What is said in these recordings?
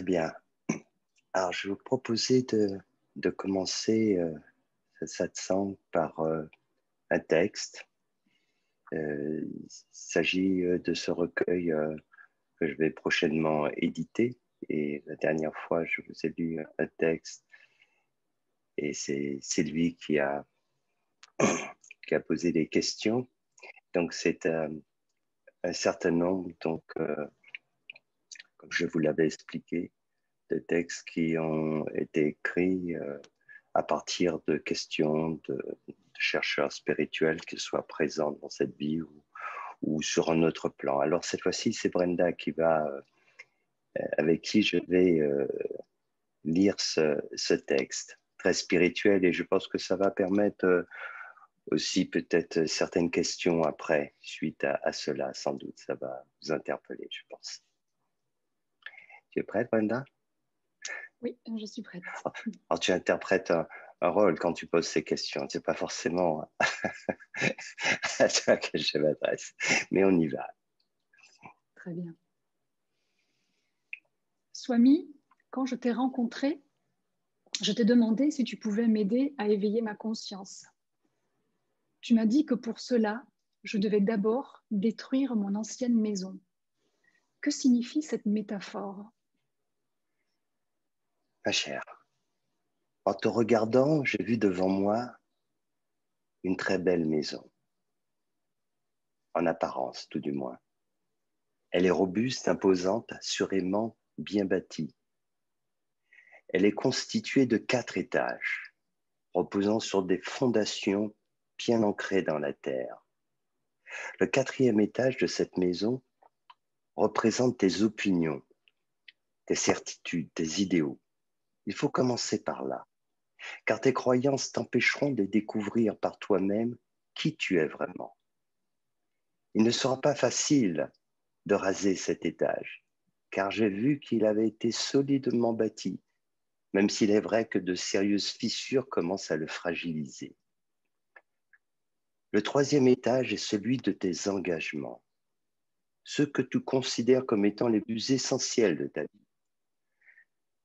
bien. Alors, je vais vous proposer de commencer ce satsang par un texte. Il s'agit de ce recueil que je vais prochainement éditer. Et la dernière fois, je vous ai lu un texte et c'est lui qui a posé des questions. Donc, c'est un certain nombre, donc, comme je vous l'avais expliqué, de textes qui ont été écrits à partir de questions de chercheurs spirituels qui soient présents dans cette vie ou sur un autre plan. Alors cette fois-ci, c'est Brenda avec qui je vais lire ce texte très spirituel, et je pense que ça va permettre aussi peut-être certaines questions après, suite à cela, sans doute. Ça va vous interpeller, je pense. Tu es prête, Brenda? Oui, je suis prête. Alors, tu interprètes un rôle quand tu poses ces questions. Ce n'est pas forcément à toi que je m'adresse, mais on y va. Très bien. Swami, quand je t'ai rencontré, je t'ai demandé si tu pouvais m'aider à éveiller ma conscience. Tu m'as dit que pour cela, je devais d'abord détruire mon ancienne maison. Que signifie cette métaphore? Ma chère, en te regardant, j'ai vu devant moi une très belle maison, en apparence tout du moins. Elle est robuste, imposante, assurément bien bâtie. Elle est constituée de 4 étages, reposant sur des fondations bien ancrées dans la terre. Le 4e étage de cette maison représente tes opinions, tes certitudes, tes idéaux. Il faut commencer par là, car tes croyances t'empêcheront de découvrir par toi-même qui tu es vraiment. Il ne sera pas facile de raser cet étage, car j'ai vu qu'il avait été solidement bâti, même s'il est vrai que de sérieuses fissures commencent à le fragiliser. Le 3e étage est celui de tes engagements, ceux que tu considères comme étant les plus essentiels de ta vie.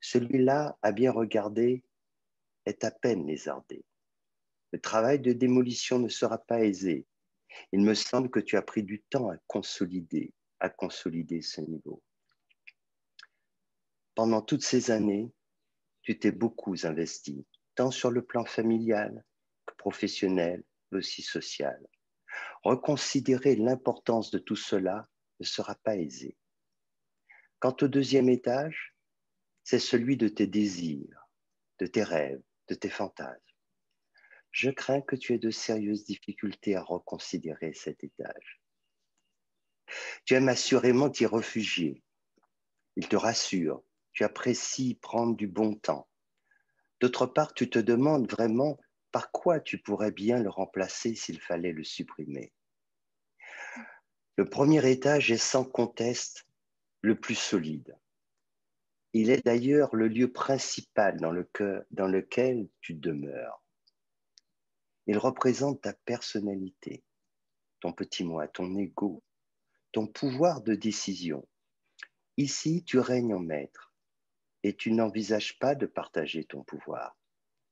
Celui-là, à bien regarder, est à peine lézardé. Le travail de démolition ne sera pas aisé. Il me semble que tu as pris du temps à consolider ce niveau. Pendant toutes ces années, tu t'es beaucoup investi, tant sur le plan familial que professionnel, mais aussi social. Reconsidérer l'importance de tout cela ne sera pas aisé. Quant au 2e étage, c'est celui de tes désirs, de tes rêves, de tes fantasmes. Je crains que tu aies de sérieuses difficultés à reconsidérer cet étage. Tu aimes assurément t'y réfugier. Il te rassure, tu apprécies prendre du bon temps. D'autre part, tu te demandes vraiment par quoi tu pourrais bien le remplacer s'il fallait le supprimer. Le 1er étage est sans conteste le plus solide. Il est d'ailleurs le lieu principal dans lequel tu demeures. Il représente ta personnalité, ton petit moi, ton ego, ton pouvoir de décision. Ici, tu règnes en maître et tu n'envisages pas de partager ton pouvoir,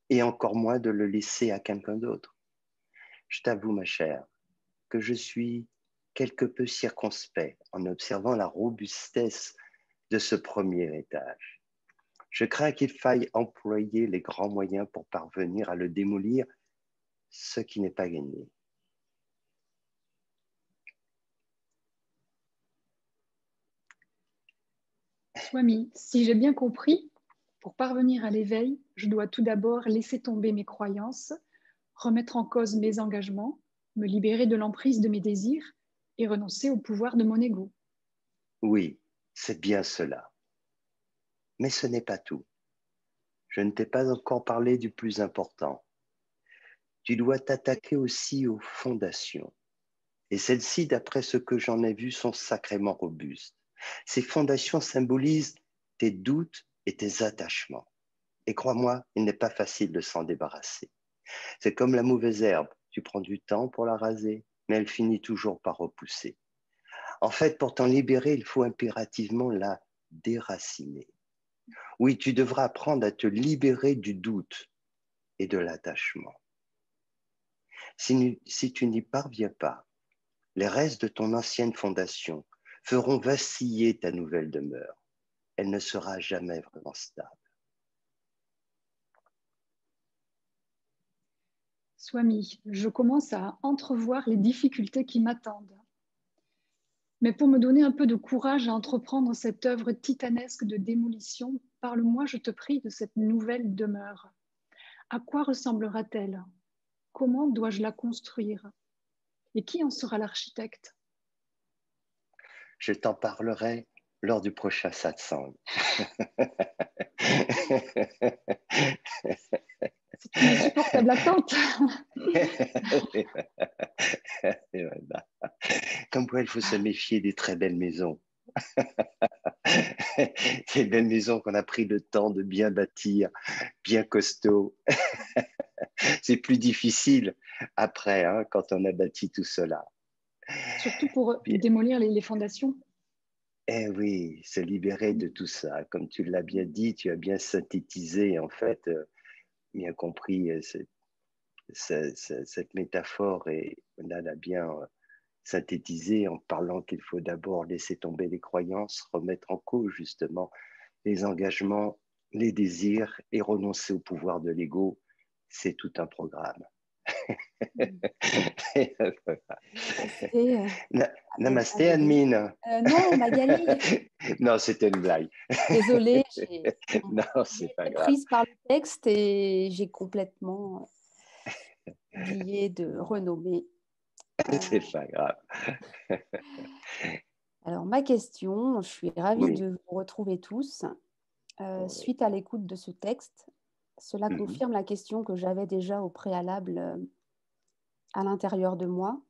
et encore moins de le laisser à quelqu'un d'autre. Je t'avoue, ma chère, que je suis quelque peu circonspect en observant la robustesse de ce 1er étage. Je crains qu'il faille employer les grands moyens pour parvenir à le démolir, ce qui n'est pas gagné. Swami, si j'ai bien compris, pour parvenir à l'éveil, je dois tout d'abord laisser tomber mes croyances, remettre en cause mes engagements, me libérer de l'emprise de mes désirs et renoncer au pouvoir de mon ego. Oui, c'est bien cela. Mais ce n'est pas tout. Je ne t'ai pas encore parlé du plus important. Tu dois t'attaquer aussi aux fondations. Et celles-ci, d'après ce que j'en ai vu, sont sacrément robustes. Ces fondations symbolisent tes doutes et tes attachements. Et crois-moi, il n'est pas facile de s'en débarrasser. C'est comme la mauvaise herbe. Tu prends du temps pour la raser, mais elle finit toujours par repousser. En fait, pour t'en libérer, il faut impérativement la déraciner. Oui, tu devras apprendre à te libérer du doute et de l'attachement. Si tu n'y parviens pas, les restes de ton ancienne fondation feront vaciller ta nouvelle demeure. Elle ne sera jamais vraiment stable. Swami, je commence à entrevoir les difficultés qui m'attendent. Mais pour me donner un peu de courage à entreprendre cette œuvre titanesque de démolition, parle-moi, je te prie, de cette nouvelle demeure. À quoi ressemblera-t-elle? Comment dois-je la construire? Et qui en sera l'architecte? Je t'en parlerai lors du prochain satsang. C'est une insupportable attente. Comme quoi, il faut se méfier des très belles maisons. Ces belles maisons qu'on a pris le temps de bien bâtir, bien costaud. C'est plus difficile après, hein, quand on a bâti tout cela. Surtout pour Bien. démolir les fondations. Eh oui, se libérer de tout ça. Comme tu l'as bien dit, tu as bien synthétisé, en fait, bien compris cette métaphore, et on l'a bien synthétisé en parlant qu'il faut d'abord laisser tomber les croyances, remettre en cause justement les engagements, les désirs et renoncer au pouvoir de l'ego. C'est tout un programme. Namasté, Admin. Non, Magali. Non, c'était une blague. Désolée, Non, c'est pas été grave. prise par le texte et j'ai complètement oublié de renommer. C'est pas grave. Alors, ma question, je suis ravie Oui. de vous retrouver tous. Suite à l'écoute de ce texte, cela confirme la question que j'avais déjà au préalable à l'intérieur de moi.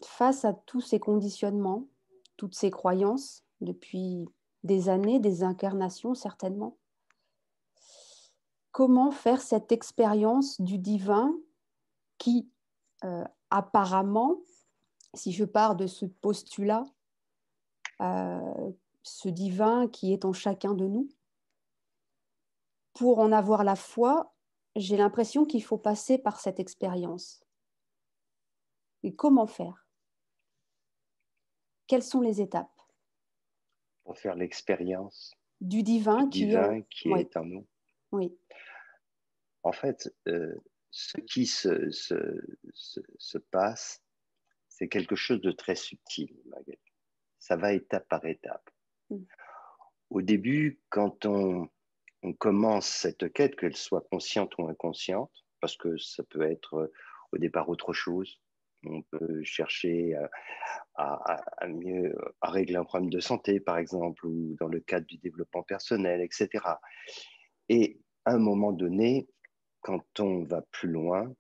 Face à tous ces conditionnements, toutes ces croyances, depuis des années, des incarnations certainement, comment faire cette expérience du divin qui, apparemment, si je pars de ce postulat, ce divin qui est en chacun de nous, pour en avoir la foi, j'ai l'impression qu'il faut passer par cette expérience. Et comment faire? Quelles sont les étapes? Pour faire l'expérience du divin, qui oui. est en nous. Oui. En fait, ce qui se passe, c'est quelque chose de très subtil, Magali. Ça va étape par étape. Au début, quand on commence cette quête, qu'elle soit consciente ou inconsciente, parce que ça peut être au départ autre chose, on peut chercher à régler un problème de santé, par exemple, ou dans le cadre du développement personnel, etc. Et à un moment donné, quand on va plus loin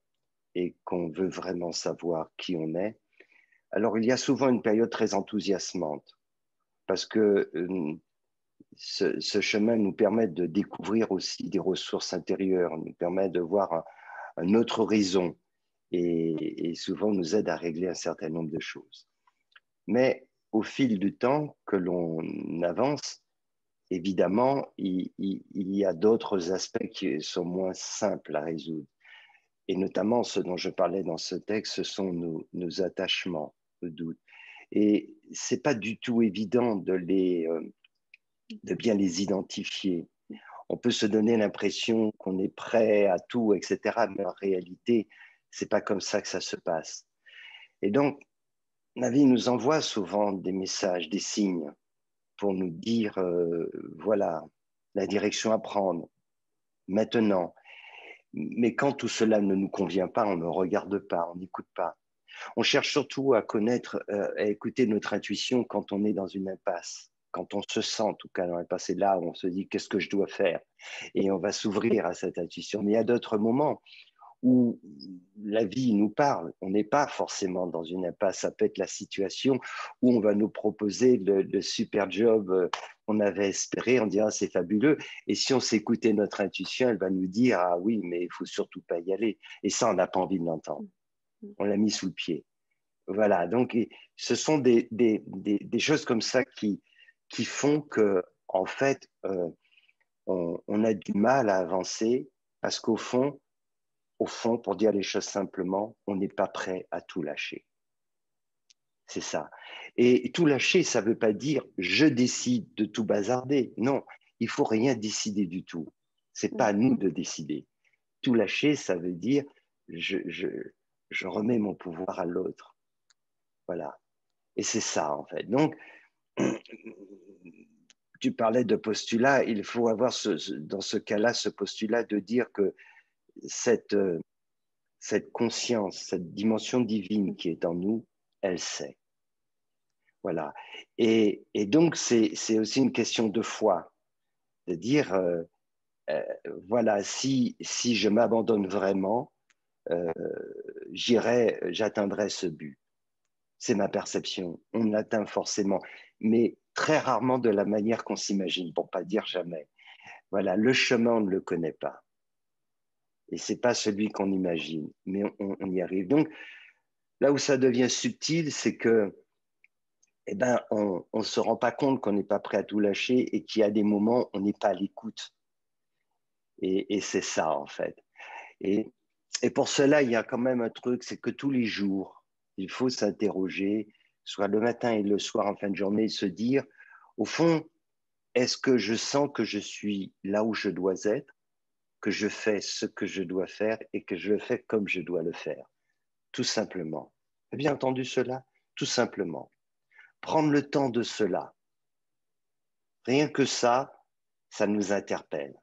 et qu'on veut vraiment savoir qui on est, alors il y a souvent une période très enthousiasmante, parce que ce chemin nous permet de découvrir aussi des ressources intérieures, nous permet de voir un autre horizon, et souvent nous aide à régler un certain nombre de choses. Mais au fil du temps que l'on avance, évidemment, il y a d'autres aspects qui sont moins simples à résoudre. Et notamment, ce dont je parlais dans ce texte, ce sont nos attachements, nos doutes. Et ce n'est pas du tout évident de bien les identifier. On peut se donner l'impression qu'on est prêt à tout, etc. Mais en réalité, ce n'est pas comme ça que ça se passe. Et donc, la vie nous envoie souvent des messages, des signes pour nous dire, voilà, la direction à prendre, maintenant. Mais quand tout cela ne nous convient pas, on ne regarde pas, on n'écoute pas. On cherche surtout à connaître, à écouter notre intuition quand on est dans une impasse, quand on se sent en tout cas dans l'impasse. C'est là où on se dit qu'est-ce que je dois faire, et on va s'ouvrir à cette intuition. Mais il y a d'autres moments où la vie nous parle. On n'est pas forcément dans une impasse. Ça peut être la situation où on va nous proposer le super job qu'on avait espéré en disant c'est fabuleux. Et si on s'écoutait notre intuition, elle va nous dire ah oui, mais il faut surtout pas y aller. Et ça, on n'a pas envie de l'entendre. On l'a mis sous le pied. Voilà. Donc, ce sont des choses comme ça qui font que en fait, on a du mal à avancer parce qu'au fond, pour dire les choses simplement, on n'est pas prêt à tout lâcher. C'est ça. Et tout lâcher, ça ne veut pas dire je décide de tout bazarder. Non, il ne faut rien décider du tout. Ce n'est pas à nous de décider. Tout lâcher, ça veut dire je remets mon pouvoir à l'autre. Voilà. Et c'est ça, en fait. Donc, tu parlais de postulat, il faut avoir dans ce cas-là ce postulat de dire que cette conscience, cette dimension divine qui est en nous, elle sait. Voilà. Et donc, c'est aussi une question de foi, de dire, voilà, si je m'abandonne vraiment, j'atteindrai ce but. C'est ma perception. On l'atteint forcément, mais très rarement de la manière qu'on s'imagine, pour ne pas dire jamais. Voilà, le chemin, on ne le connaît pas. Et ce n'est pas celui qu'on imagine, mais on y arrive. Donc, là où ça devient subtil, c'est que eh ben, on ne se rend pas compte qu'on n'est pas prêt à tout lâcher et qu'il y a des moments où on n'est pas à l'écoute. Et c'est ça, en fait. Et pour cela, il y a quand même un truc, c'est que tous les jours, il faut s'interroger, soit le matin et le soir en fin de journée, et se dire, au fond, est-ce que je sens que je suis là où je dois être, que je fais ce que je dois faire et que je le fais comme je dois le faire, tout simplement. Vous avez bien entendu cela? Tout simplement. Prendre le temps de cela. Rien que ça nous interpelle.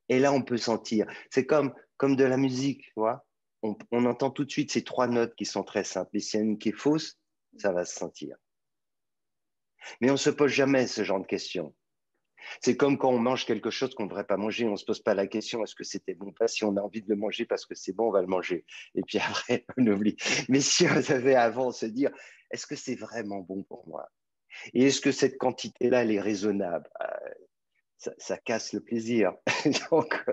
Et là, on peut sentir. C'est comme de la musique, tu vois. On entend tout de suite ces trois notes qui sont très simples. Et s'il y en a une qui est fausse, ça va se sentir. Mais on ne se pose jamais ce genre de questions. C'est comme quand on mange quelque chose qu'on ne devrait pas manger, on ne se pose pas la question est-ce que c'était bon ou pas. Si on a envie de le manger parce que c'est bon, on va le manger. Et puis après, on oublie. Mais si on avait avant se dire est-ce que c'est vraiment bon pour moi? Et est-ce que cette quantité-là, elle est raisonnable? Ça casse le plaisir. Donc,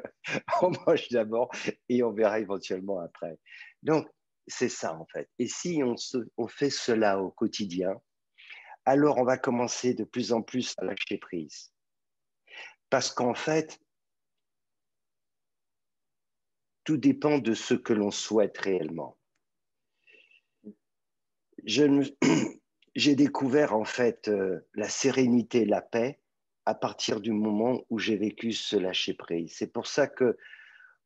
on mange d'abord et on verra éventuellement après. Donc, c'est ça en fait. Et si on fait cela au quotidien, alors on va commencer de plus en plus à lâcher prise. Parce qu'en fait, tout dépend de ce que l'on souhaite réellement. J'ai découvert en fait la sérénité, la paix à partir du moment où j'ai vécu ce lâcher prise. C'est pour ça que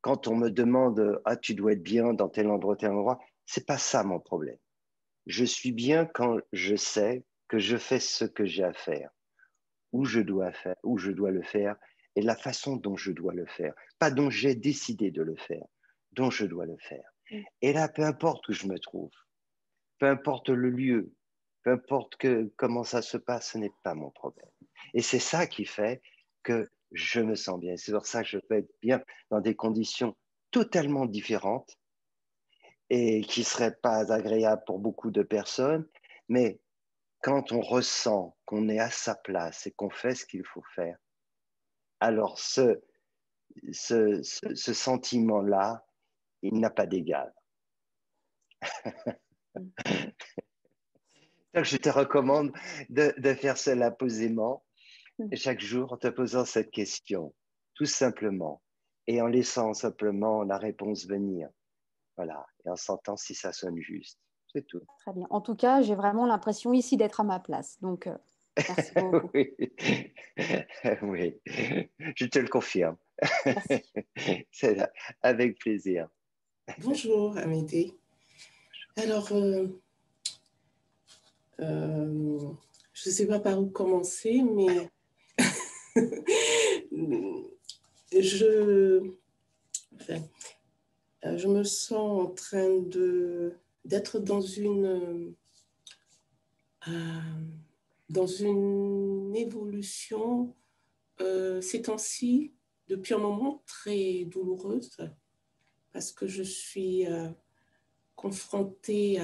quand on me demande « Ah, tu dois être bien dans tel endroit », c'est pas ça mon problème. Je suis bien quand je sais que je fais ce que j'ai à faire, où je dois le faire, et la façon dont je dois le faire. Pas dont j'ai décidé de le faire, dont je dois le faire. Et là, peu importe où je me trouve, peu importe le lieu, peu importe comment ça se passe, ce n'est pas mon problème. Et c'est ça qui fait que je me sens bien. C'est pour ça que je peux être bien dans des conditions totalement différentes et qui ne seraient pas agréables pour beaucoup de personnes. Mais quand on ressent qu'on est à sa place et qu'on fait ce qu'il faut faire, alors ce sentiment-là, il n'a pas d'égal. Donc, je te recommande de faire cela posément chaque jour en te posant cette question, tout simplement, et en laissant simplement la réponse venir. Voilà, et en sentant si ça sonne juste. C'est tout. Très bien. En tout cas, j'ai vraiment l'impression ici d'être à ma place. Donc, merci beaucoup. Oui. Oui, je te le confirme. Merci. C'est avec plaisir. Bonjour Amédée. Alors, je ne sais pas par où commencer, mais je me sens en train d'être dans une évolution ces temps-ci, depuis un moment très douloureuse, parce que je suis confrontée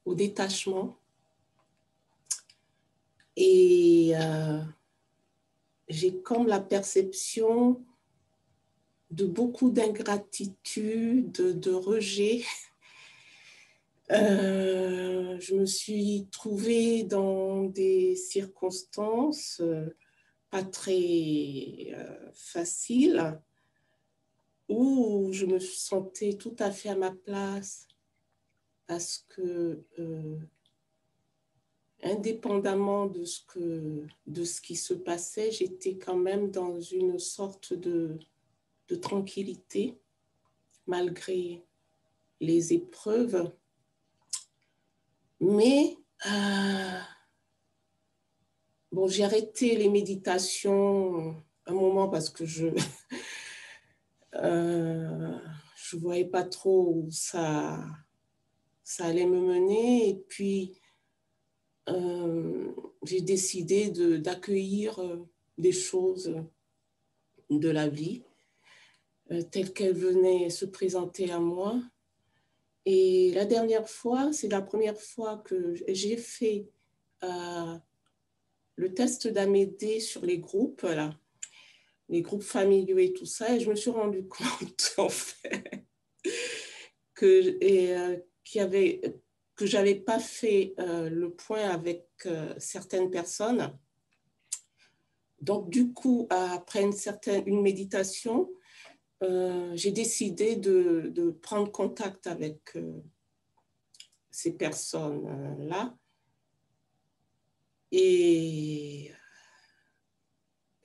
au détachement et j'ai comme la perception de beaucoup d'ingratitude, de rejet. Je me suis trouvée dans des circonstances pas très facile, où je me sentais tout à fait à ma place parce que, indépendamment de ce qui se passait, j'étais quand même dans une sorte de tranquillité malgré les épreuves. Mais bon, j'ai arrêté les méditations un moment parce que je voyais pas trop où ça allait me mener. Et puis, j'ai décidé d'accueillir des choses de la vie telles qu'elles venaient se présenter à moi. Et la dernière fois, c'est la première fois que j'ai fait le test d'Amédée sur les groupes, là, les groupes familiaux et tout ça, et je me suis rendu compte, en fait, que j'avais pas fait le point avec certaines personnes. Donc, du coup, après une méditation, j'ai décidé de prendre contact avec ces personnes-là. Et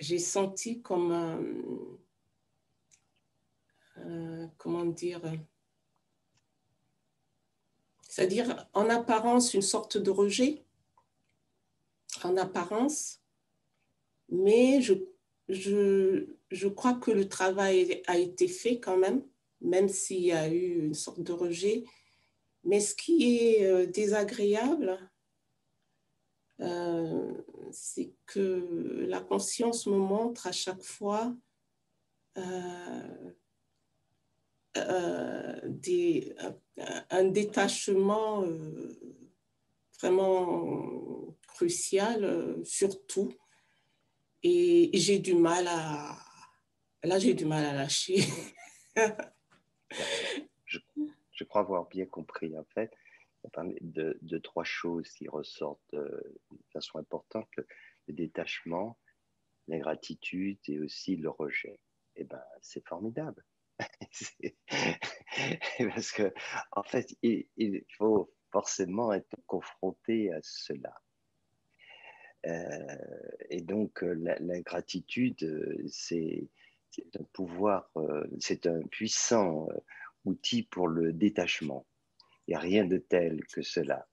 j'ai senti comme comment dire, c'est-à-dire en apparence une sorte de rejet, en apparence, mais je crois que le travail a été fait quand même s'il y a eu une sorte de rejet. Mais ce qui est désagréable, c'est que la conscience me montre à chaque fois un détachement vraiment crucial sur tout. Et j'ai du mal à... Là, j'ai du mal à lâcher. Je crois avoir bien compris, en fait, de trois choses qui ressortent de façon importante, le détachement, la gratitude et aussi le rejet. Eh ben, c'est formidable. Parce que, en fait, il faut forcément être confronté à cela. Et donc, la gratitude, c'est un pouvoir, c'est un puissant outil pour le détachement. Il n'y a rien de tel que cela.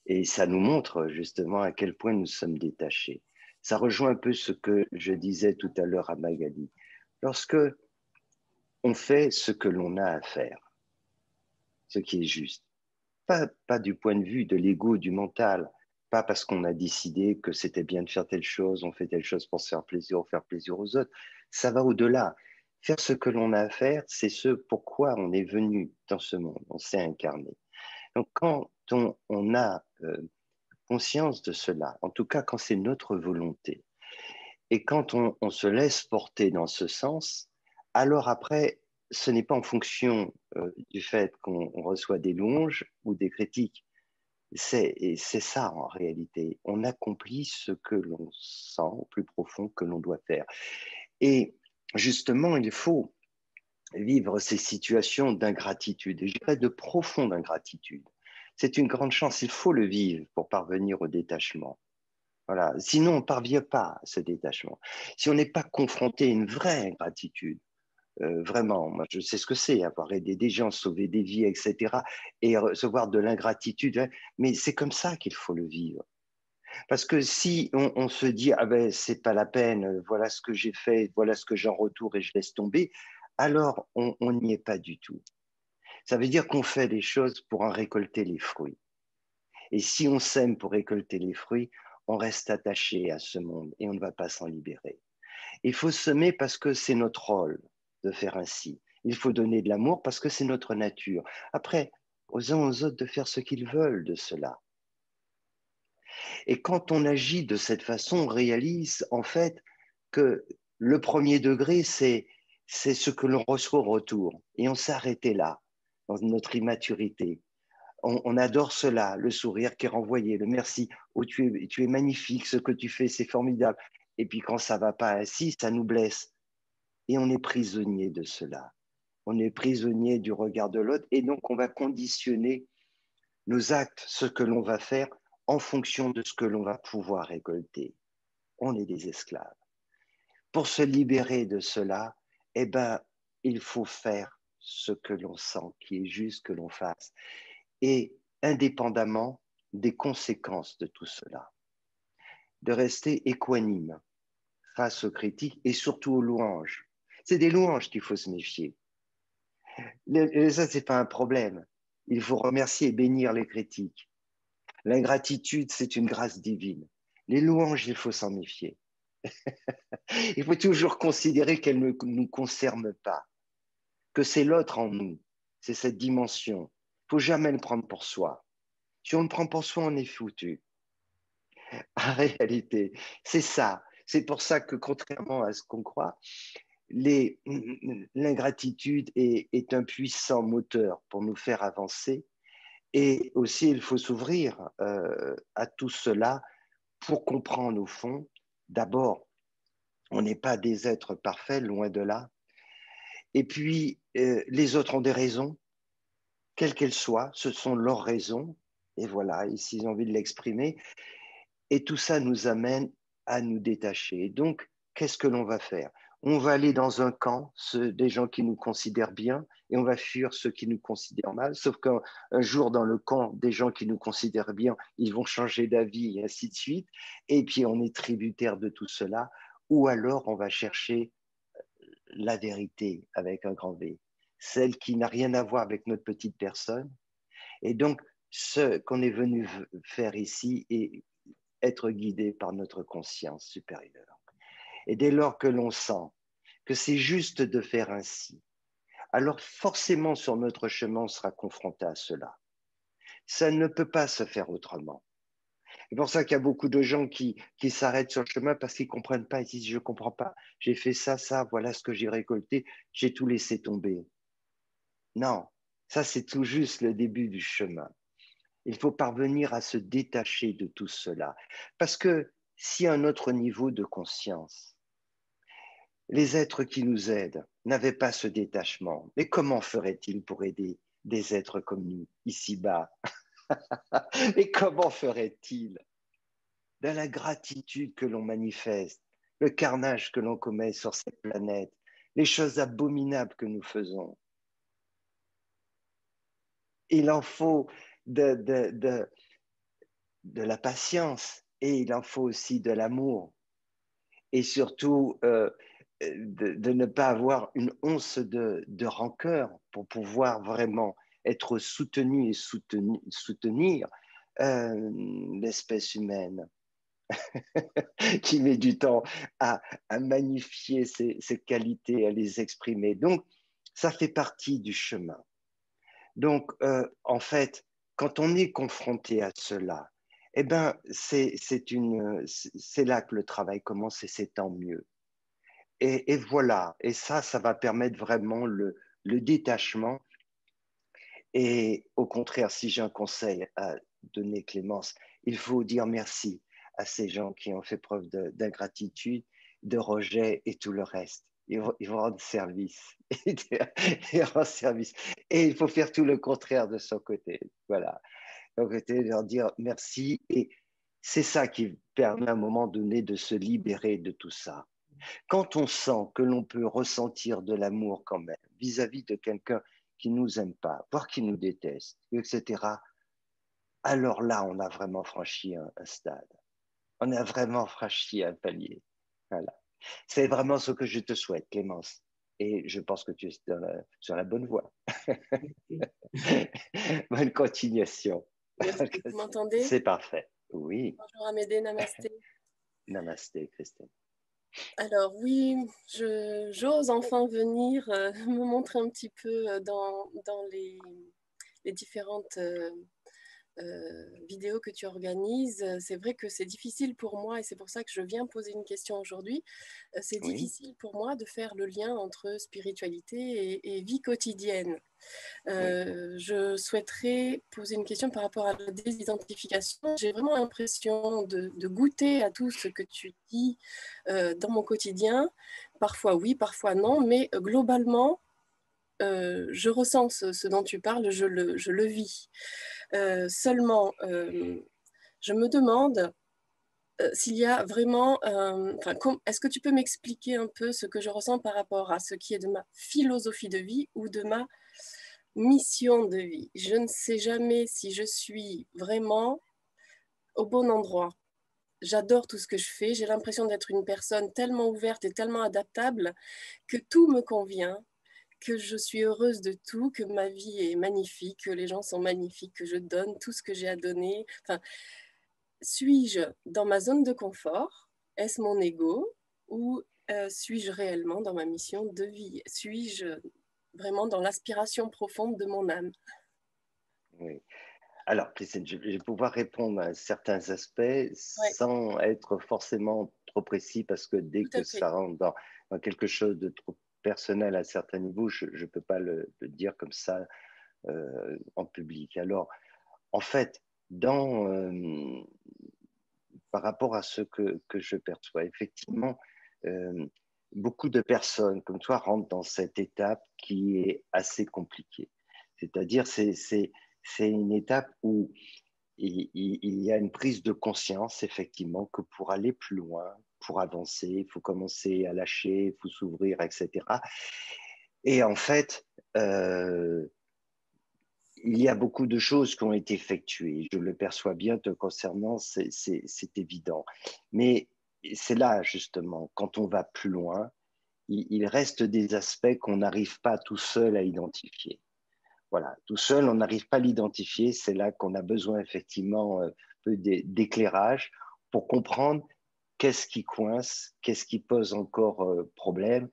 Et ça nous montre justement à quel point nous sommes détachés. Ça rejoint un peu ce que je disais tout à l'heure à Magali. Lorsque on fait ce que l'on a à faire, ce qui est juste, pas du point de vue de l'ego, du mental, pas parce qu'on a décidé que c'était bien de faire telle chose, on fait telle chose pour se faire plaisir ou faire plaisir aux autres. Ça va au-delà. Faire ce que l'on a à faire, c'est ce pourquoi on est venu dans ce monde, on s'est incarné. Donc quand on a conscience de cela, en tout cas quand c'est notre volonté, et quand on se laisse porter dans ce sens, alors après, ce n'est pas en fonction du fait qu'on reçoit des louanges ou des critiques. C'est ça en réalité. On accomplit ce que l'on sent au plus profond que l'on doit faire. Et justement, il faut vivre ces situations d'ingratitude, et je dirais de profonde ingratitude. C'est une grande chance, il faut le vivre pour parvenir au détachement. Voilà. Sinon, on ne parvient pas à ce détachement. Si on n'est pas confronté à une vraie ingratitude, vraiment, moi je sais ce que c'est, avoir aidé des gens, sauver des vies, etc., et recevoir de l'ingratitude, hein, mais c'est comme ça qu'il faut le vivre. Parce que si on se dit, ah ben, c'est pas la peine, voilà ce que j'ai fait, voilà ce que j'ai en retour et je laisse tomber, alors on n'y est pas du tout. Ça veut dire qu'on fait des choses pour en récolter les fruits. Et si on sème pour récolter les fruits, on reste attaché à ce monde et on ne va pas s'en libérer. Il faut semer parce que c'est notre rôle de faire ainsi. Il faut donner de l'amour parce que c'est notre nature. Après, aux uns aux autres de faire ce qu'ils veulent de cela. Et quand on agit de cette façon, on réalise en fait que le premier degré, c'est ce que l'on reçoit au retour. Et on s'est arrêté là, dans notre immaturité. On adore cela, le sourire qui est renvoyé, le merci. Oh, tu es magnifique, ce que tu fais, c'est formidable. Et puis quand ça ne va pas ainsi, ça nous blesse. Et on est prisonnier de cela. On est prisonnier du regard de l'autre. Et donc, on va conditionner nos actes, ce que l'on va faire, en fonction de ce que l'on va pouvoir récolter. On est des esclaves. Pour se libérer de cela, eh ben, il faut faire ce que l'on sent, qui est juste que l'on fasse. Et indépendamment des conséquences de tout cela. De rester équanime face aux critiques et surtout aux louanges. C'est des louanges qu'il faut se méfier. Ça, ce n'est pas un problème. Il faut remercier et bénir les critiques. L'ingratitude, c'est une grâce divine. Les louanges, il faut s'en méfier. Il faut toujours considérer qu'elles ne nous concernent pas, que c'est l'autre en nous, c'est cette dimension. Il ne faut jamais le prendre pour soi. Si on le prend pour soi, on est foutu. En réalité, c'est ça. C'est pour ça que, contrairement à ce qu'on croit, l'ingratitude est un puissant moteur pour nous faire avancer. Et aussi, il faut s'ouvrir à tout cela pour comprendre au fond, d'abord, on n'est pas des êtres parfaits, loin de là. Et puis, les autres ont des raisons, quelles qu'elles soient, ce sont leurs raisons. Et voilà, ici, j'ai envie de l'exprimer. Et tout ça nous amène à nous détacher. Donc, qu'est-ce que l'on va faire? On va aller dans un camp, des gens qui nous considèrent bien, et on va fuir ceux qui nous considèrent mal. Sauf qu'un jour, dans le camp des gens qui nous considèrent bien, ils vont changer d'avis, et ainsi de suite. Et puis, on est tributaire de tout cela. Ou alors, on va chercher la vérité avec un grand V, celle qui n'a rien à voir avec notre petite personne. Et donc, ce qu'on est venu faire ici est être guidé par notre conscience supérieure. Et dès lors que l'on sent que c'est juste de faire ainsi, alors forcément sur notre chemin, on sera confronté à cela. Ça ne peut pas se faire autrement. C'est pour ça qu'il y a beaucoup de gens qui s'arrêtent sur le chemin parce qu'ils ne comprennent pas. Ils disent, je ne comprends pas, j'ai fait ça, voilà ce que j'ai récolté, j'ai tout laissé tomber. Non, ça c'est tout juste le début du chemin. Il faut parvenir à se détacher de tout cela. Parce que si à un autre niveau de conscience, les êtres qui nous aident n'avaient pas ce détachement, mais comment feraient-ils pour aider des êtres comme nous, ici-bas? Et comment ferait-il? Dans la gratitude que l'on manifeste, le carnage que l'on commet sur cette planète, les choses abominables que nous faisons. Il en faut de la patience et il en faut aussi de l'amour. Et surtout, de ne pas avoir une once de rancœur pour pouvoir vraiment être soutenu et soutenir l'espèce humaine qui met du temps à magnifier ses qualités, à les exprimer. Donc, ça fait partie du chemin. Donc, en fait, quand on est confronté à cela, eh ben, c'est là que le travail commence et c'est tant mieux. Et voilà, et ça va permettre vraiment le détachement. Et au contraire, si j'ai un conseil à donner, Clémence, il faut dire merci à ces gens qui ont fait preuve d'ingratitude, de rejet et tout le reste. Ils vont rendre service. Ils rendent service. Et il faut faire tout le contraire de son côté. Voilà. Donc, leur dire merci. Et c'est ça qui permet à un moment donné de se libérer de tout ça. Quand on sent que l'on peut ressentir de l'amour quand même vis-à-vis de quelqu'un qui ne nous aime pas, voire qui nous déteste, etc., alors là, on a vraiment franchi un stade. On a vraiment franchi un palier. Voilà. C'est vraiment ce que je te souhaite, Clémence. Et je pense que tu es sur la bonne voie. Bonne continuation. Merci, vous m'entendez? C'est parfait. Oui. Bonjour Amédée, namasté. Namasté, Christine. Alors oui, j'ose enfin venir me montrer un petit peu dans les différentes vidéos que tu organises. C'est vrai que c'est difficile pour moi et c'est pour ça que je viens poser une question aujourd'hui. C'est difficile pour moi de faire le lien entre spiritualité et vie quotidienne. Je souhaiterais poser une question par rapport à la désidentification. J'ai vraiment l'impression de goûter à tout ce que tu dis dans mon quotidien. Parfois oui, parfois non, mais globalement, je ressens ce dont tu parles, je le vis. Seulement, je me demande s'il y a vraiment... est-ce que tu peux m'expliquer un peu ce que je ressens par rapport à ce qui est de ma philosophie de vie ou de ma mission de vie? Je ne sais jamais si je suis vraiment au bon endroit. J'adore tout ce que je fais. J'ai l'impression d'être une personne tellement ouverte et tellement adaptable que tout me convient, que je suis heureuse de tout, que ma vie est magnifique, que les gens sont magnifiques, que je donne tout ce que j'ai à donner. Enfin, suis-je dans ma zone de confort? Est-ce mon ego? Ou suis-je réellement dans ma mission de vie? Suis-je vraiment dans l'aspiration profonde de mon âme? Oui. Alors, Christine, je vais pouvoir répondre à certains aspects sans être forcément trop précis, parce que dès que ça rentre dans quelque chose de trop personnel à certains niveaux, je ne peux pas le dire comme ça en public. Alors, en fait, par rapport à ce que je perçois, effectivement, beaucoup de personnes comme toi rentrent dans cette étape qui est assez compliquée. C'est-à-dire, c'est une étape où il y a une prise de conscience, effectivement, que pour aller plus loin, pour avancer, il faut commencer à lâcher, il faut s'ouvrir, etc. Et en fait, il y a beaucoup de choses qui ont été effectuées. Je le perçois bien te concernant, c'est évident. Mais c'est là, justement, quand on va plus loin, il reste des aspects qu'on n'arrive pas tout seul à identifier. Voilà, tout seul, on n'arrive pas à l'identifier. C'est là qu'on a besoin effectivement un peu d'éclairage pour comprendre qu'est-ce qui coince, qu'est-ce qui pose encore problème,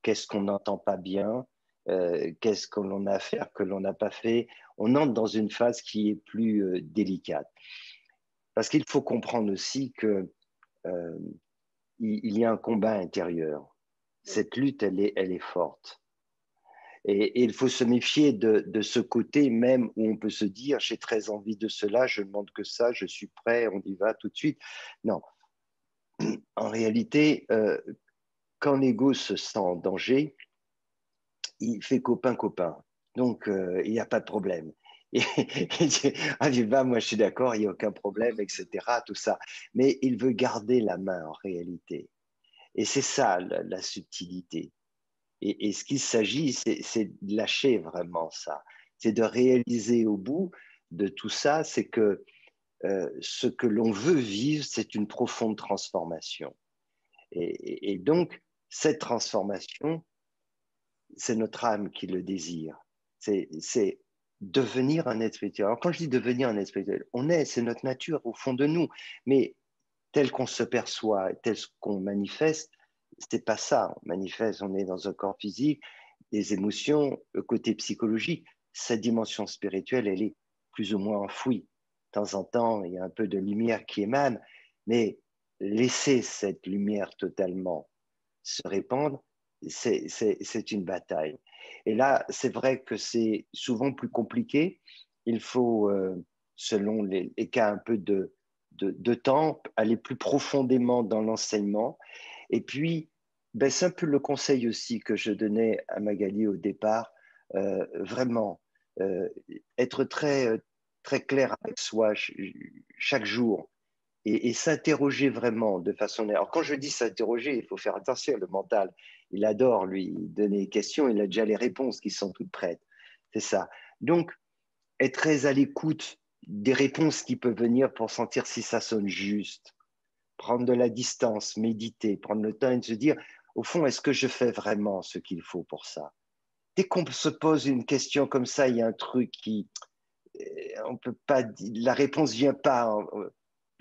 qu'est-ce qu'on n'entend pas bien, qu'est-ce que l'on a à faire que l'on n'a pas fait. On entre dans une phase qui est plus délicate. Parce qu'il faut comprendre aussi que il y a un combat intérieur. Cette lutte, elle est forte. Et il faut se méfier de ce côté même où on peut se dire j'ai très envie de cela, je ne demande que ça, je suis prêt, on y va tout de suite. Non. En réalité, quand l'ego se sent en danger, il fait copain-copain. Donc, il n'y a pas de problème. Et il dit, ah, bah, moi, je suis d'accord, il n'y a aucun problème, etc., tout ça. Mais il veut garder la main en réalité. Et c'est ça, la subtilité. Et ce qu'il s'agit, c'est de lâcher vraiment ça. C'est de réaliser au bout de tout ça, c'est que ce que l'on veut vivre, c'est une profonde transformation. Et donc, cette transformation, c'est notre âme qui le désire. C'est devenir un être spirituel. Alors, quand je dis devenir un être spirituel, c'est notre nature au fond de nous. Mais tel qu'on se perçoit, tel qu'on manifeste, c'est pas ça. On manifeste, on est dans un corps physique, des émotions, le côté psychologique. Cette dimension spirituelle, elle est plus ou moins enfouie. De temps en temps, il y a un peu de lumière qui émane, mais laisser cette lumière totalement se répandre, c'est une bataille. Et là, c'est vrai que c'est souvent plus compliqué. Il faut, selon les cas, un peu de temps, aller plus profondément dans l'enseignement. Et puis, ben, c'est un peu le conseil aussi que je donnais à Magali au départ, vraiment, être très clair avec soi chaque jour et s'interroger vraiment de façon... Alors, quand je dis s'interroger, il faut faire attention, le mental, il adore, lui, donner des questions, il a déjà les réponses qui sont toutes prêtes. C'est ça. Donc, être très à l'écoute des réponses qui peuvent venir pour sentir si ça sonne juste. Prendre de la distance, méditer, prendre le temps et de se dire, au fond, est-ce que je fais vraiment ce qu'il faut pour ça? Dès qu'on se pose une question comme ça, il y a un truc qui... On peut pas... La réponse vient pas...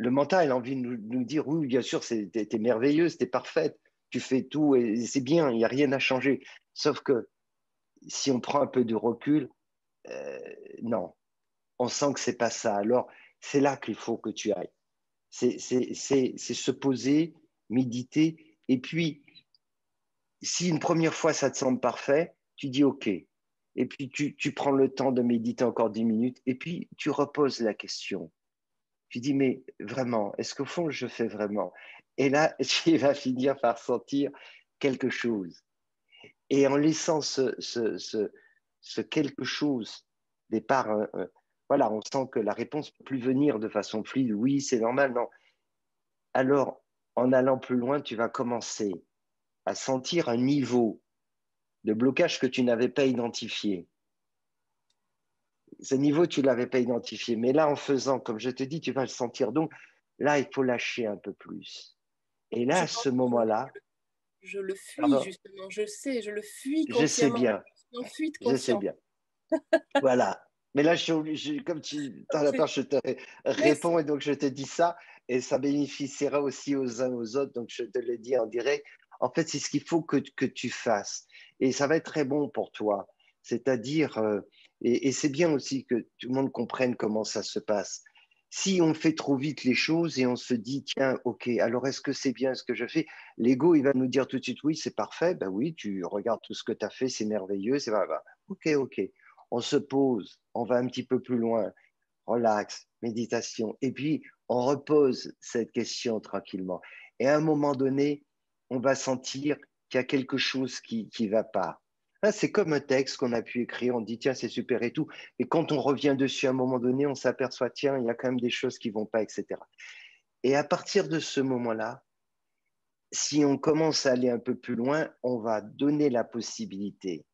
Le mental a envie de nous dire, oui, bien sûr, t'es merveilleuse, t'es parfaite, tu fais tout et c'est bien, il n'y a rien à changer. Sauf que si on prend un peu de recul, non, on sent que c'est pas ça. Alors, c'est là qu'il faut que tu ailles. C'est se poser, méditer, et puis, si une première fois ça te semble parfait, tu dis OK. et puis tu prends le temps de méditer encore 10 minutes, et puis tu reposes la question. Tu dis, mais vraiment, est-ce qu'au fond, je fais vraiment? Et là, tu vas finir par sentir quelque chose. Et en laissant ce quelque chose, départ, voilà, on sent que la réponse ne peut plus venir de façon fluide. Oui, c'est normal, non. Alors, en allant plus loin, tu vas commencer à sentir un niveau de blocage que tu n'avais pas identifié. Ce niveau, tu ne l'avais pas identifié. Mais là, en faisant, comme je te dis, tu vas le sentir. Donc, là, il faut lâcher un peu plus. Et là, à ce moment-là... Je le fuis, Pardon, justement. Je sais, je le fuis je sais consciemment. bien, Je suis en fuite je sais consciente. bien. Voilà. Mais là, je suis obligé, comme tu as la peur, je te Merci. réponds et donc je te dis ça et ça bénéficiera aussi aux uns aux autres. Donc, je te le dis en direct. En fait, c'est ce qu'il faut que tu fasses. Et ça va être très bon pour toi. C'est-à-dire, et c'est bien aussi que tout le monde comprenne comment ça se passe. Si on fait trop vite les choses et on se dit, tiens, OK, alors est-ce que c'est bien ce que je fais? L'ego, il va nous dire tout de suite, oui, c'est parfait. Ben oui, tu regardes tout ce que tu as fait, c'est merveilleux. C'est OK, OK. On se pose, on va un petit peu plus loin, relax, méditation, et puis on repose cette question tranquillement. Et à un moment donné, on va sentir qu'il y a quelque chose qui ne va pas. C'est comme un texte qu'on a pu écrire, on dit tiens, c'est super et tout. Et quand on revient dessus à un moment donné, on s'aperçoit tiens, il y a quand même des choses qui ne vont pas, etc. Et à partir de ce moment-là, si on commence à aller un peu plus loin, on va donner la possibilité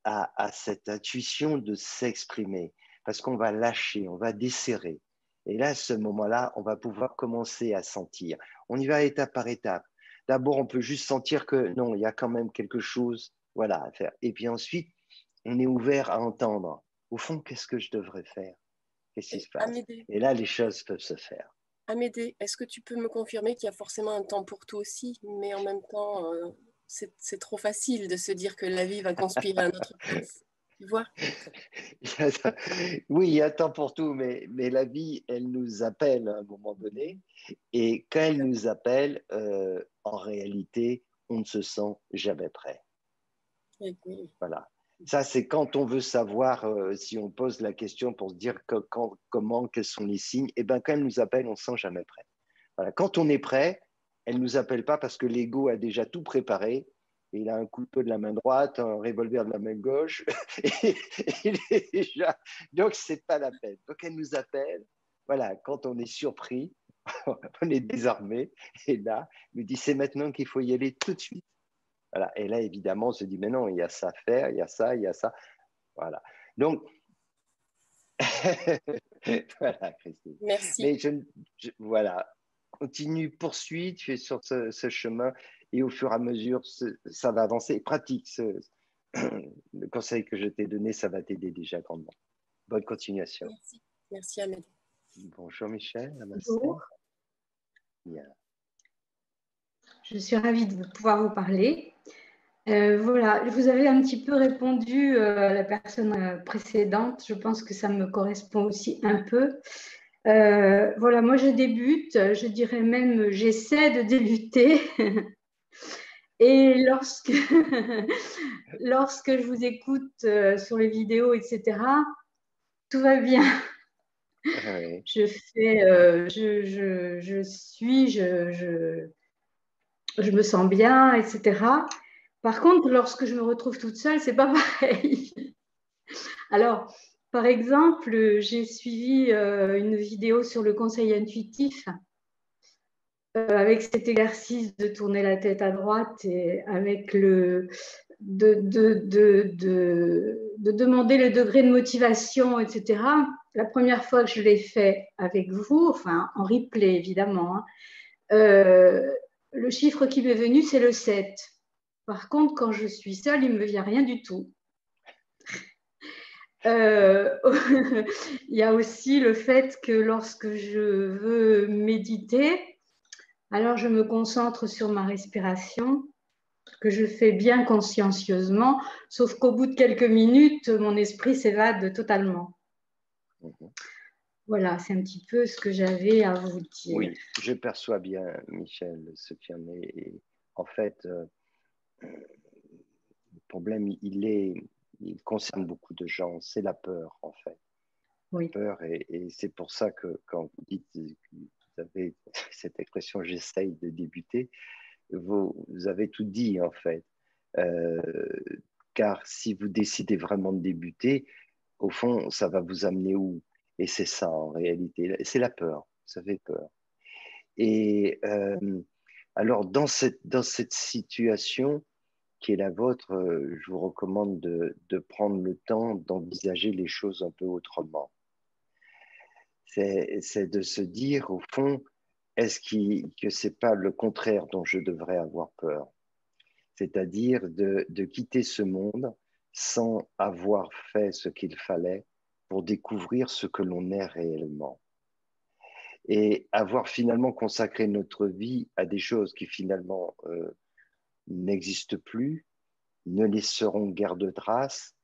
à cette intuition de s'exprimer, parce qu'on va lâcher, on va desserrer. Et là, à ce moment-là, on va pouvoir commencer à sentir. On y va étape par étape. D'abord, on peut juste sentir que non, il y a quand même quelque chose, voilà, à faire. Et puis ensuite, on est ouvert à entendre. Au fond, qu'est-ce que je devrais faire? Qu'est-ce qui se passe? Amédée, Et là, les choses peuvent se faire. Amédée, est-ce que tu peux me confirmer qu'il y a forcément un temps pour tout aussi, mais en même temps, c'est trop facile de se dire que la vie va conspirer à notre place. Tu vois? Oui, il y a temps pour tout, mais la vie, elle nous appelle à un moment donné. Et quand elle nous appelle, en réalité, on ne se sent jamais prêt. Oui, oui. Voilà. Ça, c'est quand on veut savoir, si on pose la question pour se dire comment, quels sont les signes, et bien quand elle nous appelle, on ne se sent jamais prêt. Voilà. Quand on est prêt, elle ne nous appelle pas parce que l'ego a déjà tout préparé. Il a un couteau de la main droite, un revolver de la main gauche. Et il est déjà... Donc, ce n'est pas la peine. Donc, elle nous appelle. Voilà, quand on est surpris, on est désarmé. Et là, il nous dit, c'est maintenant qu'il faut y aller tout de suite. Voilà. Et là, évidemment, on se dit, mais non, il y a ça à faire, il y a ça, il y a ça. Voilà. Donc, voilà, Christine. Merci. Mais voilà, continue, poursuis, tu es sur ce chemin et au fur et à mesure, ça va avancer. Pratique le conseil que je t'ai donné, ça va t'aider déjà grandement. Bonne continuation. Merci. Merci, Amédée. Bonjour Michel, namasté. Bonjour. Bien. Je suis ravie de pouvoir vous parler. Voilà, vous avez un petit peu répondu à la personne précédente. Je pense que ça me correspond aussi un peu. Voilà, moi je débute, je dirais même j'essaie de débuter. Et lorsque je vous écoute sur les vidéos, etc., tout va bien. Oui. Je fais, je suis, je me sens bien, etc. Par contre, lorsque je me retrouve toute seule, c'est pas pareil. Alors, par exemple, j'ai suivi une vidéo sur le conseil intuitif avec cet exercice de tourner la tête à droite et avec de demander le degré de motivation, etc. La première fois que je l'ai fait avec vous, enfin en replay évidemment, hein, le chiffre qui m'est venu, c'est le 7. Par contre, quand je suis seule, il ne me vient rien du tout. Il y a aussi le fait que lorsque je veux méditer, alors je me concentre sur ma respiration, que je fais bien consciencieusement, sauf qu'au bout de quelques minutes, mon esprit s'évade totalement. Voilà, c'est un petit peu ce que j'avais à vous dire. Oui, je perçois bien, Michel, ce qu'il y en est. Et en fait, le problème, il est il concerne beaucoup de gens, c'est la peur en fait. Oui. La peur, et c'est pour ça que quand vous dites que vous avez cette expression « j'essaye de débuter », vous avez tout dit en fait. Car si vous décidez vraiment de débuter, au fond, ça va vous amener où? Et c'est ça en réalité, c'est la peur, ça fait peur. Et alors dans cette situation qui est la vôtre, je vous recommande de prendre le temps d'envisager les choses un peu autrement. C'est de se dire, au fond, est-ce que ce n'est pas le contraire dont je devrais avoir peur? C'est-à-dire de quitter ce monde sans avoir fait ce qu'il fallait pour découvrir ce que l'on est réellement. Et avoir finalement consacré notre vie à des choses qui finalement n'existent plus, ne laisseront guère de traces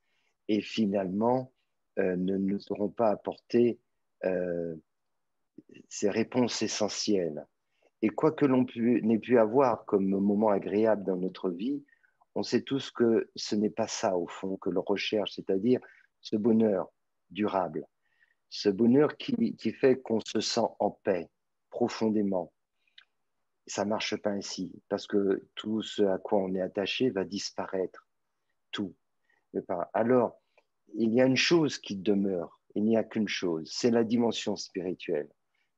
et finalement ne nous auront pas apporté ces réponses essentielles. Et quoi que l'on n'ait pu avoir comme moment agréable dans notre vie, on sait tous que ce n'est pas ça au fond que l'on recherche, c'est-à-dire ce bonheur durable, ce bonheur qui fait qu'on se sent en paix profondément. Ça ne marche pas ainsi, parce que tout ce à quoi on est attaché va disparaître, tout. Alors, il y a une chose qui demeure, il n'y a qu'une chose, c'est la dimension spirituelle.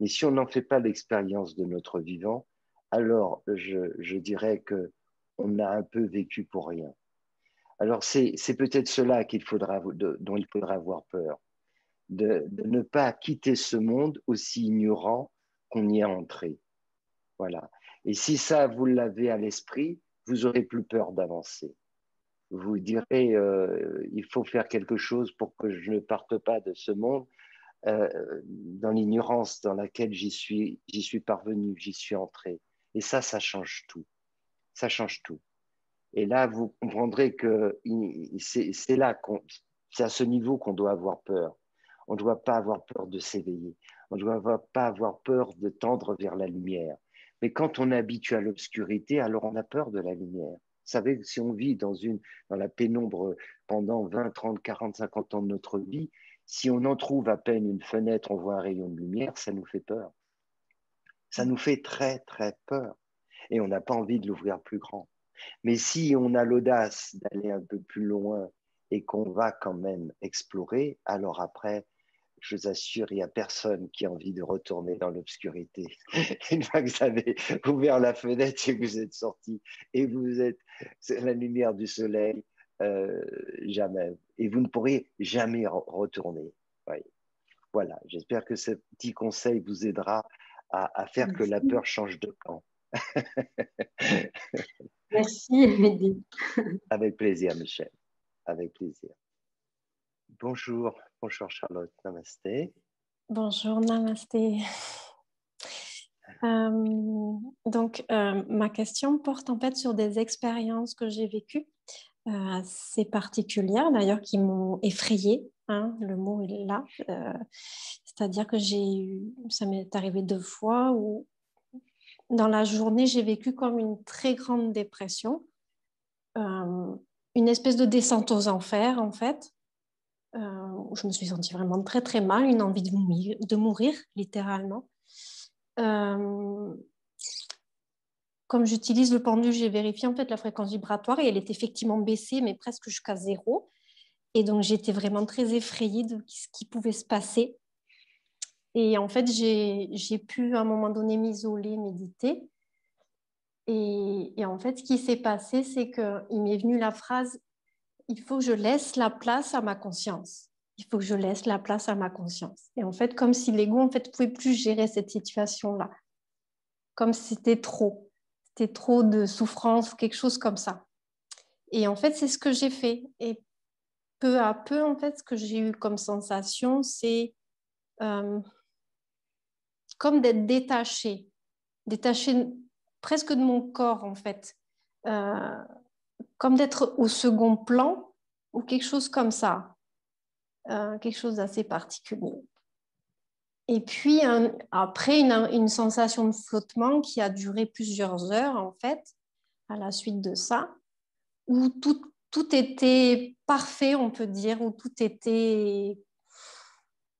Mais si on n'en fait pas l'expérience de notre vivant, alors je dirais qu'on a un peu vécu pour rien. Alors c'est peut-être cela dont il faudra avoir peur, de ne pas quitter ce monde aussi ignorant qu'on y est entré. Voilà. Et si ça, vous l'avez à l'esprit, vous aurez plus peur d'avancer. Vous direz, il faut faire quelque chose pour que je ne parte pas de ce monde dans l'ignorance dans laquelle j'y suis parvenu, j'y suis entré. Et ça change tout. Ça change tout. Et là, vous comprendrez que c'est à ce niveau qu'on doit avoir peur. On ne doit pas avoir peur de s'éveiller. On ne doit pas avoir peur de tendre vers la lumière. Mais quand on est habitué à l'obscurité, alors on a peur de la lumière. Vous savez, si on vit dans la pénombre pendant 20, 30, 40, 50 ans de notre vie, si on en trouve à peine une fenêtre, on voit un rayon de lumière, ça nous fait peur. Ça nous fait très, très peur. Et on n'a pas envie de l'ouvrir plus grand. Mais si on a l'audace d'aller un peu plus loin et qu'on va quand même explorer, alors après, je vous assure, il n'y a personne qui a envie de retourner dans l'obscurité. Une fois que vous avez ouvert la fenêtre et que vous êtes sorti et vous êtes la lumière du soleil, jamais. Et vous ne pourrez jamais retourner. Oui. Voilà, j'espère que ce petit conseil vous aidera à faire que la peur change de camp. Merci, Mehdi. Avec plaisir, Michel. Avec plaisir. Bonjour Charlotte, namasté. Bonjour, namasté. Ma question porte en fait sur des expériences que j'ai vécues assez particulières, d'ailleurs, qui m'ont effrayée. Hein, le mot est là. C'est-à-dire que ça m'est arrivé 2 fois où dans la journée, j'ai vécu comme une très grande dépression, une espèce de descente aux enfers, en fait. Où je me suis sentie vraiment très très mal, une envie de mourir littéralement. Comme j'utilise le pendule, j'ai vérifié en fait la fréquence vibratoire et elle est effectivement baissée, mais presque jusqu'à 0. Et donc j'étais vraiment très effrayée de ce qui pouvait se passer. Et en fait, j'ai pu à un moment donné m'isoler, méditer. Et en fait, ce qui s'est passé, c'est qu'il m'est venu la phrase: il faut que je laisse la place à ma conscience. Il faut que je laisse la place à ma conscience. Et en fait, comme si l'ego en fait pouvait plus gérer cette situation-là, comme si c'était trop de souffrance, quelque chose comme ça. Et en fait, c'est ce que j'ai fait. Et peu à peu, en fait, ce que j'ai eu comme sensation, c'est comme d'être détachée presque de mon corps, en fait. Comme d'être au second plan ou quelque chose comme ça. Quelque chose d'assez particulier. Et puis, après, une sensation de flottement qui a duré plusieurs heures, en fait, à la suite de ça, où tout était parfait, on peut dire, où tout était...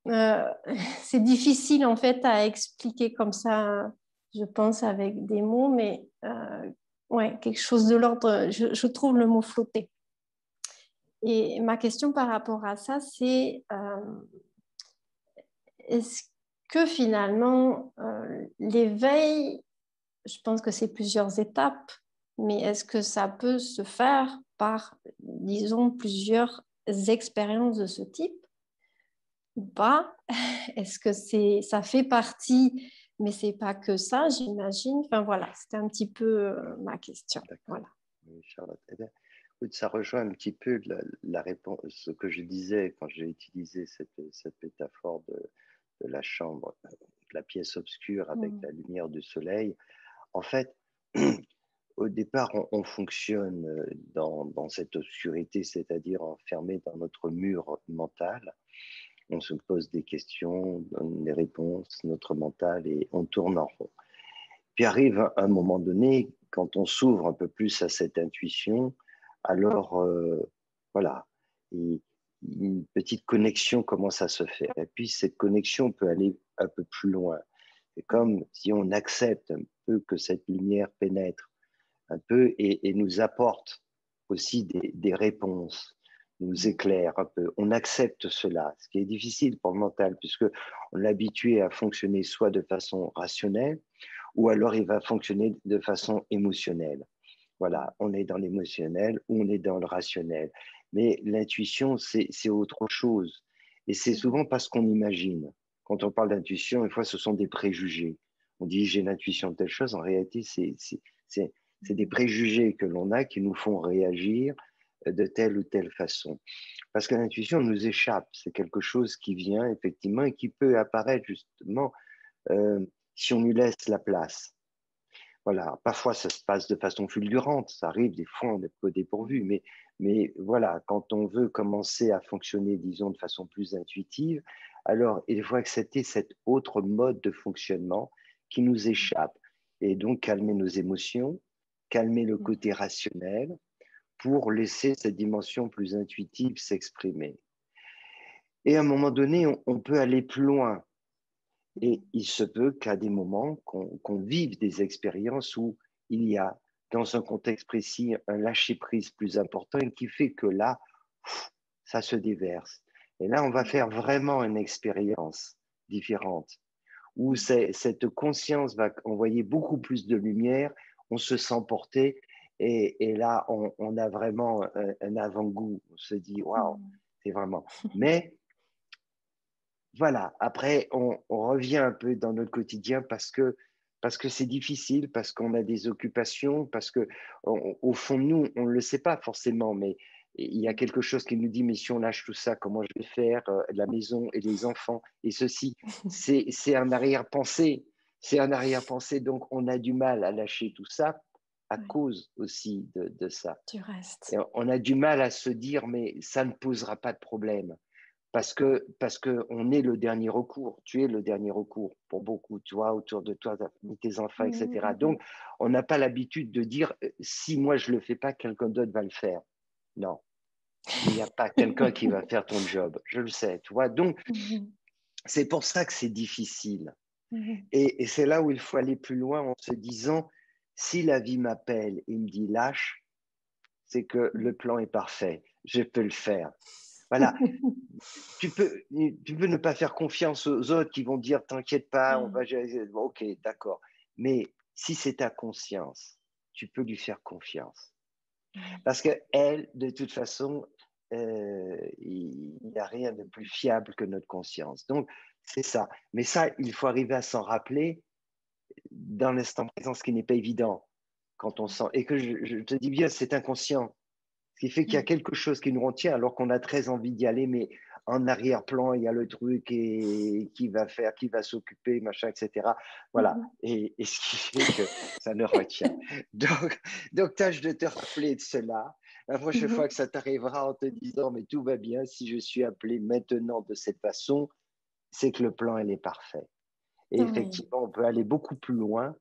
c'est difficile en fait à expliquer comme ça, je pense, avec des mots, mais ouais, quelque chose de l'ordre, je trouve le mot flotter. Et ma question par rapport à ça, c'est est-ce que finalement, l'éveil, je pense que c'est plusieurs étapes, mais est-ce que ça peut se faire par, disons, plusieurs expériences de ce type ou pas? Est-ce que ça fait partie, mais c'est pas que ça, j'imagine. Enfin voilà, c'était un petit peu ma question. Voilà. Oui, Charlotte. Eh bien, ça rejoint un petit peu la réponse, ce que je disais quand j'ai utilisé cette métaphore de la chambre, de la pièce obscure avec la lumière du soleil. En fait, au départ, on fonctionne dans cette obscurité, c'est-à-dire enfermé dans notre mur mental. On se pose des questions, on donne des réponses, notre mental, et on tourne en rond. Puis arrive un moment donné, quand on s'ouvre un peu plus à cette intuition, alors voilà, une petite connexion commence à se faire. Et puis cette connexion peut aller un peu plus loin. C'est comme si on accepte un peu que cette lumière pénètre un peu et nous apporte aussi des réponses, nous éclaire un peu. On accepte cela, ce qui est difficile pour le mental, puisque on est habitué à fonctionner soit de façon rationnelle, ou alors il va fonctionner de façon émotionnelle. Voilà, on est dans l'émotionnel ou on est dans le rationnel. Mais l'intuition, c'est autre chose. Et c'est souvent parce qu'on imagine. Quand on parle d'intuition, une fois, ce sont des préjugés. On dit j'ai l'intuition de telle chose. En réalité, c'est des préjugés que l'on a qui nous font réagir de telle ou telle façon. Parce que l'intuition nous échappe. C'est quelque chose qui vient effectivement et qui peut apparaître justement si on lui laisse la place. Voilà, parfois ça se passe de façon fulgurante, ça arrive, des fois on est peu dépourvu, mais voilà, quand on veut commencer à fonctionner, disons, de façon plus intuitive, alors il faut accepter cet autre mode de fonctionnement qui nous échappe, et donc calmer nos émotions, calmer le côté rationnel pour laisser cette dimension plus intuitive s'exprimer. Et à un moment donné, on peut aller plus loin. Et il se peut qu'à des moments, qu'on vive des expériences où il y a, dans un contexte précis, un lâcher-prise plus important et qui fait que là, ça se déverse. Et là, on va faire vraiment une expérience différente, où cette conscience va envoyer beaucoup plus de lumière, on se sent porté, et là, on a vraiment un avant-goût. On se dit, waouh, c'est vraiment... Mais voilà, après, on revient un peu dans notre quotidien parce que c'est difficile, parce qu'on a des occupations, parce que au fond de nous, on ne le sait pas forcément, mais il y a quelque chose qui nous dit, mais si on lâche tout ça, comment je vais faire, la maison et les enfants et ceci, c'est un arrière-pensée, donc on a du mal à lâcher tout ça à cause aussi de ça. Du reste. Et on a du mal à se dire, mais ça ne posera pas de problème. Parce que on est le dernier recours. Tu es le dernier recours pour beaucoup, tu vois, autour de toi, tes enfants, etc. Donc, on n'a pas l'habitude de dire si moi je le fais pas, quelqu'un d'autre va le faire. Non, il n'y a pas quelqu'un qui va faire ton job. Je le sais, tu vois. Donc, c'est pour ça que c'est difficile. Et c'est là où il faut aller plus loin en se disant si la vie m'appelle et me dit lâche, c'est que le plan est parfait. Je peux le faire. Voilà. Tu peux ne pas faire confiance aux autres qui vont dire t'inquiète pas, on va gérer. Ok, d'accord. Mais si c'est ta conscience, tu peux lui faire confiance. Parce qu'elle, de toute façon, il n'y a rien de plus fiable que notre conscience. Donc, c'est ça. Mais ça, il faut arriver à s'en rappeler dans l'instant présent, ce qui n'est pas évident quand on sent. Et que je te dis bien, c'est inconscient. Ce qui fait qu'il y a quelque chose qui nous retient alors qu'on a très envie d'y aller, mais en arrière-plan, il y a le truc et qui va faire, qui va s'occuper, machin, etc. Voilà. Et ce qui fait que ça ne retient. Donc tâche de te rappeler de cela. La prochaine fois que ça t'arrivera en te disant, mais tout va bien, si je suis appelé maintenant de cette façon, c'est que le plan, il est parfait. Et effectivement, on peut aller beaucoup plus loin.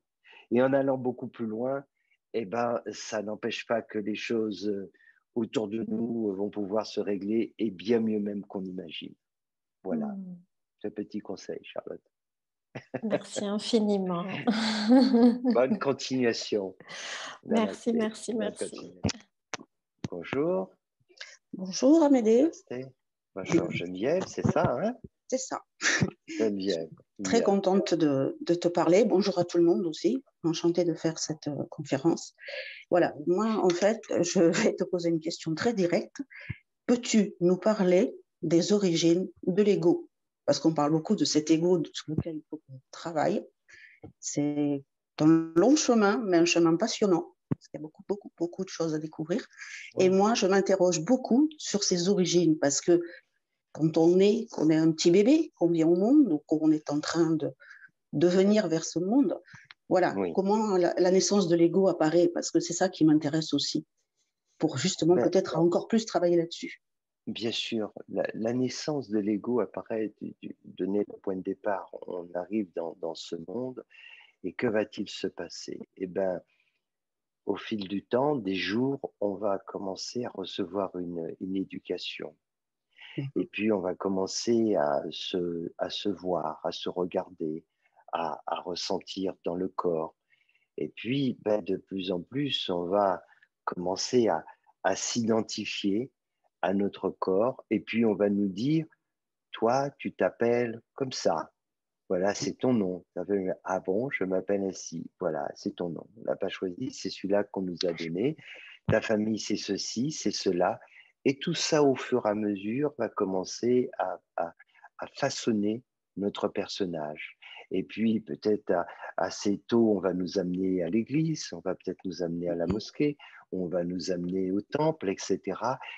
Et en allant beaucoup plus loin, eh ben, ça n'empêche pas que les choses autour de nous vont pouvoir se régler et bien mieux même qu'on imagine. Voilà, ce petit conseil, Charlotte. Merci infiniment. Bonne continuation. Merci, Namasté. merci. Bonjour. Bonjour Amédée. Namasté. Bonjour Geneviève, c'est ça, hein? C'est ça. Geneviève. Très contente de te parler. Bonjour à tout le monde aussi. Enchantée de faire cette conférence. Voilà, moi en fait, je vais te poser une question très directe. Peux-tu nous parler des origines de l'ego? Parce qu'on parle beaucoup de cet ego sur lequel il faut qu'on travaille. C'est un long chemin, mais un chemin passionnant. Parce qu'il y a beaucoup de choses à découvrir. Ouais. Et moi, je m'interroge beaucoup sur ces origines parce que quand on est un petit bébé, qu'on vient au monde, ou qu'on est en train de venir vers ce monde, voilà, oui. Comment la naissance de l'ego apparaît, parce que c'est ça qui m'intéresse aussi, pour justement peut-être encore plus travailler là-dessus. Bien sûr, la naissance de l'ego apparaît, donner le point de départ, on arrive dans ce monde, et que va-t-il se passer? Eh bien, au fil du temps, des jours, on va commencer à recevoir une éducation. Et puis, on va commencer à se voir, à se regarder, à ressentir dans le corps. Et puis, de plus en plus, on va commencer à s'identifier à notre corps. Et puis, on va nous dire, toi, tu t'appelles comme ça. Voilà, c'est ton nom. Ah bon, je m'appelle ainsi. Voilà, c'est ton nom. On n'a pas choisi, c'est celui-là qu'on nous a donné. Ta famille, c'est ceci, c'est cela. Et tout ça, au fur et à mesure, va commencer à façonner notre personnage. Et puis, peut-être assez tôt, on va nous amener à l'église, on va peut-être nous amener à la mosquée, on va nous amener au temple, etc.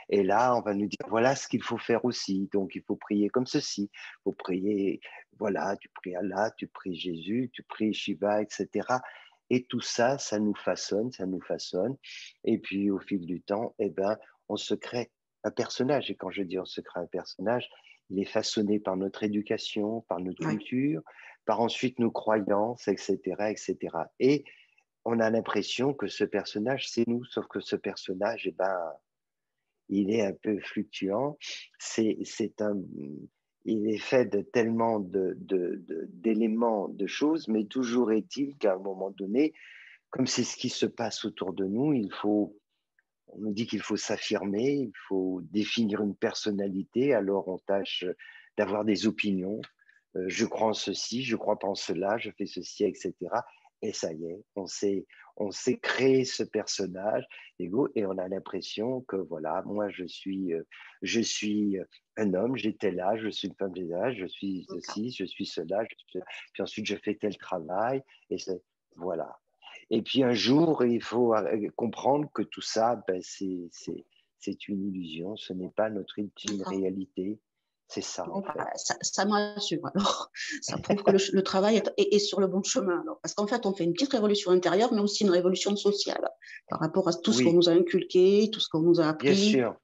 Et là, on va nous dire, voilà ce qu'il faut faire aussi. Donc, il faut prier comme ceci. Il faut prier, voilà, tu pries Allah, tu pries Jésus, tu pries Shiva, etc. Et tout ça, ça nous façonne, ça nous façonne. Et puis, au fil du temps, eh ben, on se crée un personnage. Et quand je dis on se crée un personnage, il est façonné par notre éducation, par notre culture, par ensuite nos croyances, etc., etc. Et on a l'impression que ce personnage, c'est nous, sauf que ce personnage, eh ben, il est un peu fluctuant. Il est fait de tellement d'éléments, de choses, mais toujours est-il qu'à un moment donné, comme c'est ce qui se passe autour de nous, on nous dit qu'il faut s'affirmer, il faut définir une personnalité, alors on tâche d'avoir des opinions. Je crois en ceci, je crois pas en cela, je fais ceci, etc. Et ça y est, on s'est créé ce personnage, l'ego, et on a l'impression que voilà, moi je suis un homme, j'étais là, je suis une femme, j'étais là, je suis ceci, je suis cela, puis ensuite je fais tel travail, et voilà. Et puis un jour, il faut comprendre que tout ça, c'est une illusion, ce n'est pas notre ultime réalité. C'est ça, en fait. Ça me rassure. Alors, ça prouve que le travail est sur le bon chemin. Alors, parce qu'en fait, on fait une petite révolution intérieure, mais aussi une révolution sociale par rapport à tout ce qu'on nous a inculqué, tout ce qu'on nous a appris. Bien sûr.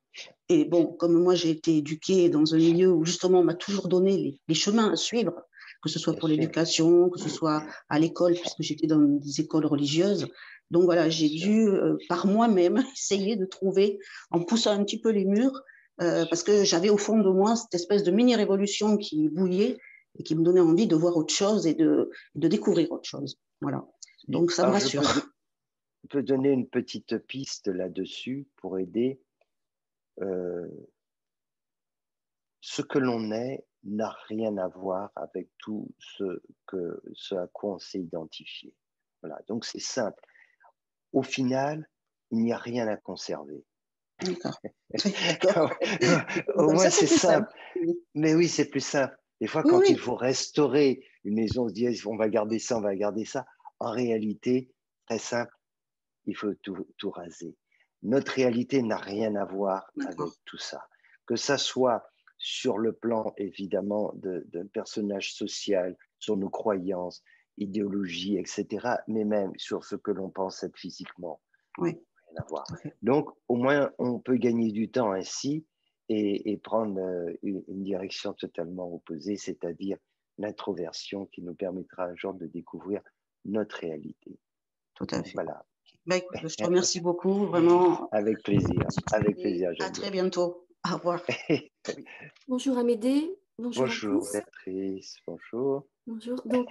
Et bon, comme moi, j'ai été éduquée dans un milieu où justement, on m'a toujours donné les chemins à suivre, que ce soit pour l'éducation, que ce soit à l'école, puisque j'étais dans des écoles religieuses. Donc voilà, j'ai dû, par moi-même, essayer de trouver, en poussant un petit peu les murs, parce que j'avais au fond de moi cette espèce de mini-révolution qui bouillait et qui me donnait envie de voir autre chose et de découvrir autre chose. Voilà. Donc ça me rassure. Je peux donner une petite piste là-dessus pour aider. Ce que l'on est n'a rien à voir avec tout ce à quoi on s'est identifié. Voilà. Donc c'est simple. Au final, il n'y a rien à conserver. D'accord. Au moins, c'est simple. Mais oui, c'est plus simple. Des fois, quand il faut restaurer une maison, on se dit, on va garder ça, on va garder ça. En réalité, très simple, il faut tout raser. Notre réalité n'a rien à voir avec tout ça. Que ça soit sur le plan, évidemment, d'un personnage social, sur nos croyances, idéologies, etc., mais même sur ce que l'on pense être physiquement. Oui. À voir. Donc, au moins, on peut gagner du temps ainsi et prendre une direction totalement opposée, c'est-à-dire l'introversion qui nous permettra un jour de découvrir notre réalité. Tout à fait. Voilà. Ben, je te remercie beaucoup, vraiment. Avec plaisir, avec plaisir. À très bientôt. Au revoir. Bonjour Amédée, bonjour à Bonjour tous. Béatrice, bonjour. Bonjour. Donc,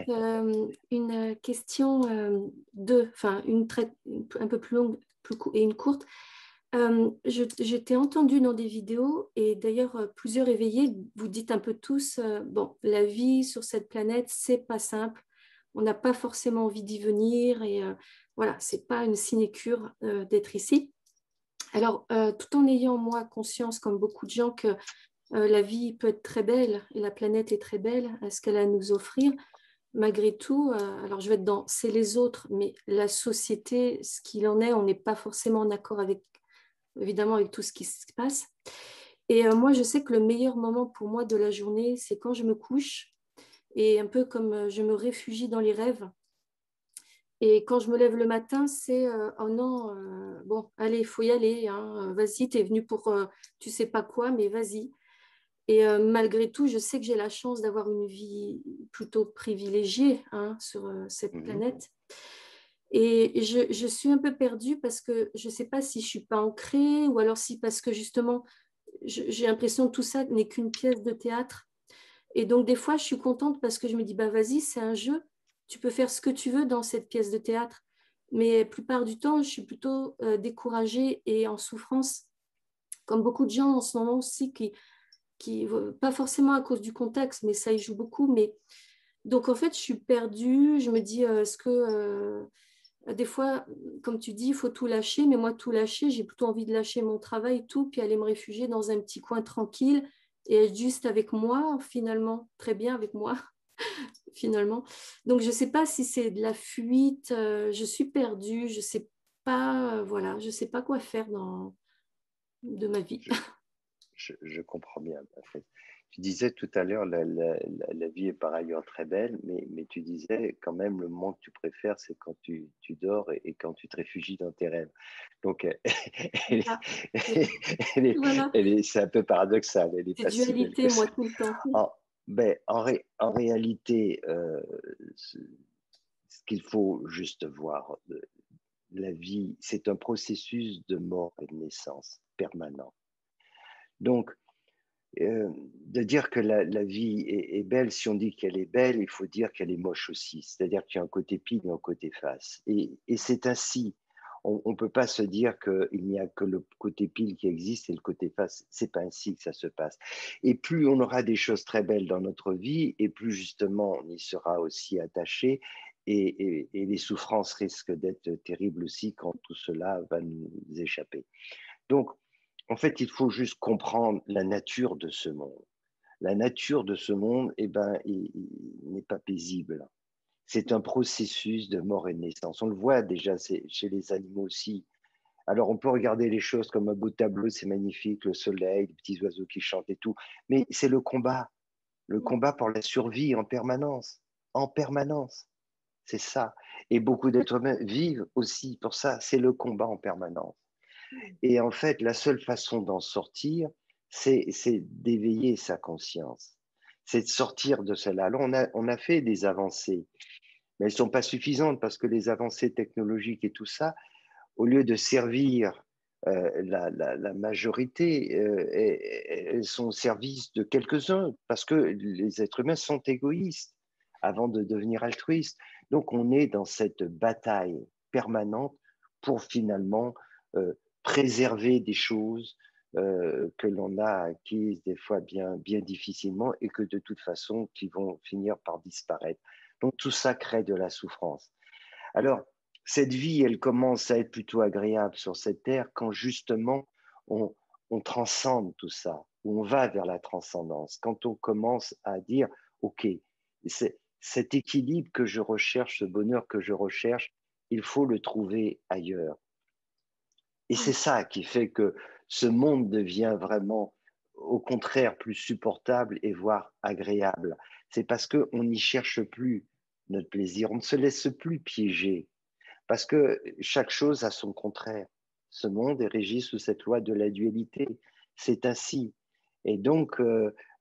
une question un peu plus longue et une courte. Je t'ai entendu dans des vidéos et d'ailleurs plusieurs éveillés, vous dites un peu tous, bon, la vie sur cette planète, c'est pas simple. On n'a pas forcément envie d'y venir et voilà, c'est pas une sinécure d'être ici. Alors, tout en ayant moi conscience, comme beaucoup de gens, que la vie peut être très belle et la planète est très belle à ce qu'elle a à nous offrir. Malgré tout, alors je vais être dans c'est les autres, mais la société, ce qu'il en est, on n'est pas forcément en accord avec, évidemment, avec tout ce qui se passe. Et moi, je sais que le meilleur moment pour moi de la journée, c'est quand je me couche et un peu comme je me réfugie dans les rêves. Et quand je me lève le matin, c'est oh non, bon, allez, il faut y aller, hein, vas-y, tu es venu pour tu sais pas quoi, mais vas-y. Et malgré tout, je sais que j'ai la chance d'avoir une vie plutôt privilégiée hein, sur cette planète. Et je suis un peu perdue parce que je ne sais pas si je ne suis pas ancrée ou alors si parce que justement, j'ai l'impression que tout ça n'est qu'une pièce de théâtre. Et donc, des fois, je suis contente parce que je me dis, bah vas-y, c'est un jeu. Tu peux faire ce que tu veux dans cette pièce de théâtre. Mais la plupart du temps, je suis plutôt découragée et en souffrance, comme beaucoup de gens en ce moment aussi qui pas forcément à cause du contexte, mais ça y joue beaucoup. Mais donc en fait, je suis perdue. Je me dis, est-ce que des fois, comme tu dis, il faut tout lâcher, mais moi, tout lâcher, j'ai plutôt envie de lâcher mon travail et tout, puis aller me réfugier dans un petit coin tranquille et être juste avec moi, finalement, très bien avec moi, finalement. Donc, je ne sais pas si c'est de la fuite, je suis perdue, je ne sais pas, voilà, je ne sais pas quoi faire de ma vie. Je comprends bien. En fait. Tu disais tout à l'heure, la vie est par ailleurs très belle, mais tu disais quand même le moment que tu préfères, c'est quand tu dors et quand tu te réfugies dans tes rêves. Donc, Voilà. c'est un peu paradoxal. Elle est C'est pas si belle dualité, que ça. moi, tout le temps. En réalité, ce qu'il faut juste voir, la vie, c'est un processus de mort et de naissance permanent. Donc, de dire que la vie est belle, si on dit qu'elle est belle, il faut dire qu'elle est moche aussi. C'est-à-dire qu'il y a un côté pile et un côté face. Et c'est ainsi. On ne peut pas se dire qu'il n'y a que le côté pile qui existe et le côté face. C'est pas ainsi que ça se passe. Et plus on aura des choses très belles dans notre vie, et plus justement on y sera aussi attaché. Et les souffrances risquent d'être terribles aussi quand tout cela va nous échapper. Donc, en fait, il faut juste comprendre la nature de ce monde. La nature de ce monde, eh ben, il n'est pas paisible. C'est un processus de mort et de naissance. On le voit déjà chez les animaux aussi. Alors, on peut regarder les choses comme un beau tableau, c'est magnifique, le soleil, les petits oiseaux qui chantent et tout, mais c'est le combat pour la survie en permanence, en permanence. C'est ça. Et beaucoup d'êtres humains vivent aussi pour ça, c'est le combat en permanence. Et en fait, la seule façon d'en sortir, c'est d'éveiller sa conscience. C'est de sortir de cela. Alors, on a fait des avancées, mais elles ne sont pas suffisantes parce que les avancées technologiques et tout ça, au lieu de servir la majorité, elles sont au service de quelques-uns parce que les êtres humains sont égoïstes avant de devenir altruistes. Donc, on est dans cette bataille permanente pour finalement préserver des choses que l'on a acquises des fois bien difficilement et que de toute façon qui vont finir par disparaître. Donc tout ça crée de la souffrance. Alors cette vie, elle commence à être plutôt agréable sur cette terre quand justement on transcende tout ça, où on va vers la transcendance, quand on commence à dire ok, cet équilibre que je recherche, ce bonheur que je recherche, il faut le trouver ailleurs. Et c'est ça qui fait que ce monde devient vraiment, au contraire, plus supportable et voire agréable. C'est parce qu'on n'y cherche plus notre plaisir, on ne se laisse plus piéger, parce que chaque chose a son contraire. Ce monde est régi sous cette loi de la dualité. C'est ainsi. Et donc,